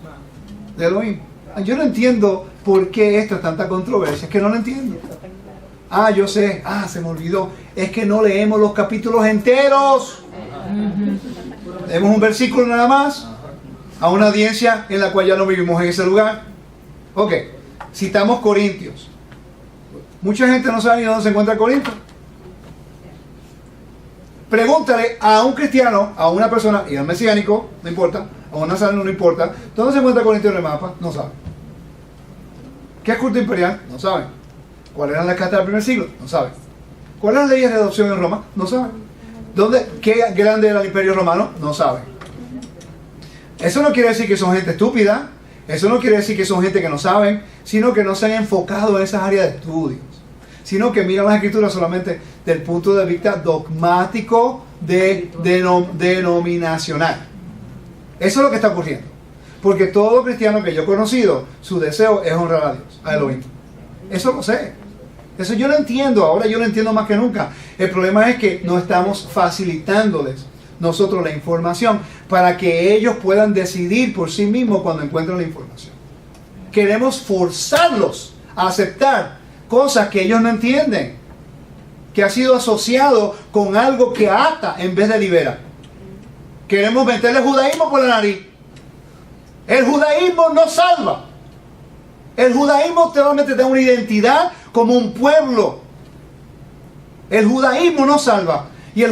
De Elohim. Yo no entiendo por qué esto es tanta controversia. Es que no lo entiendo. Yo sé. Se me olvidó. Es que no leemos los capítulos enteros. Leemos un versículo nada más a una audiencia en la cual ya no vivimos en ese lugar. Ok. Citamos Corintios. Mucha gente no sabe ni dónde se encuentra Corinto. Pregúntale a un cristiano, a una persona, y al mesiánico, no importa, a un nazareno no importa, ¿dónde se encuentra Corinto en el mapa? No sabe. ¿Qué es culto imperial? No saben. ¿Cuáles eran las cartas del primer siglo? No saben. ¿Cuáles eran las leyes de adopción en Roma? No saben. ¿Qué grande era el imperio romano? No saben. Eso no quiere decir que son gente estúpida, eso no quiere decir que son gente que no saben, sino que no se han enfocado en esas áreas de estudios, sino que miran las escrituras solamente del punto de vista dogmático, denominacional. Eso es lo que está ocurriendo. Porque todo cristiano que yo he conocido, su deseo es honrar a Dios, a Elohim. Eso lo sé. Eso yo lo entiendo, ahora yo lo entiendo más que nunca. El problema es que no estamos facilitándoles nosotros la información para que ellos puedan decidir por sí mismos cuando encuentren la información. Queremos forzarlos a aceptar cosas que ellos no entienden, que ha sido asociado con algo que ata en vez de libera. Queremos meterle el judaísmo por la nariz. El judaísmo no salva. El judaísmo solamente te da una identidad como un pueblo. El judaísmo no salva. Y el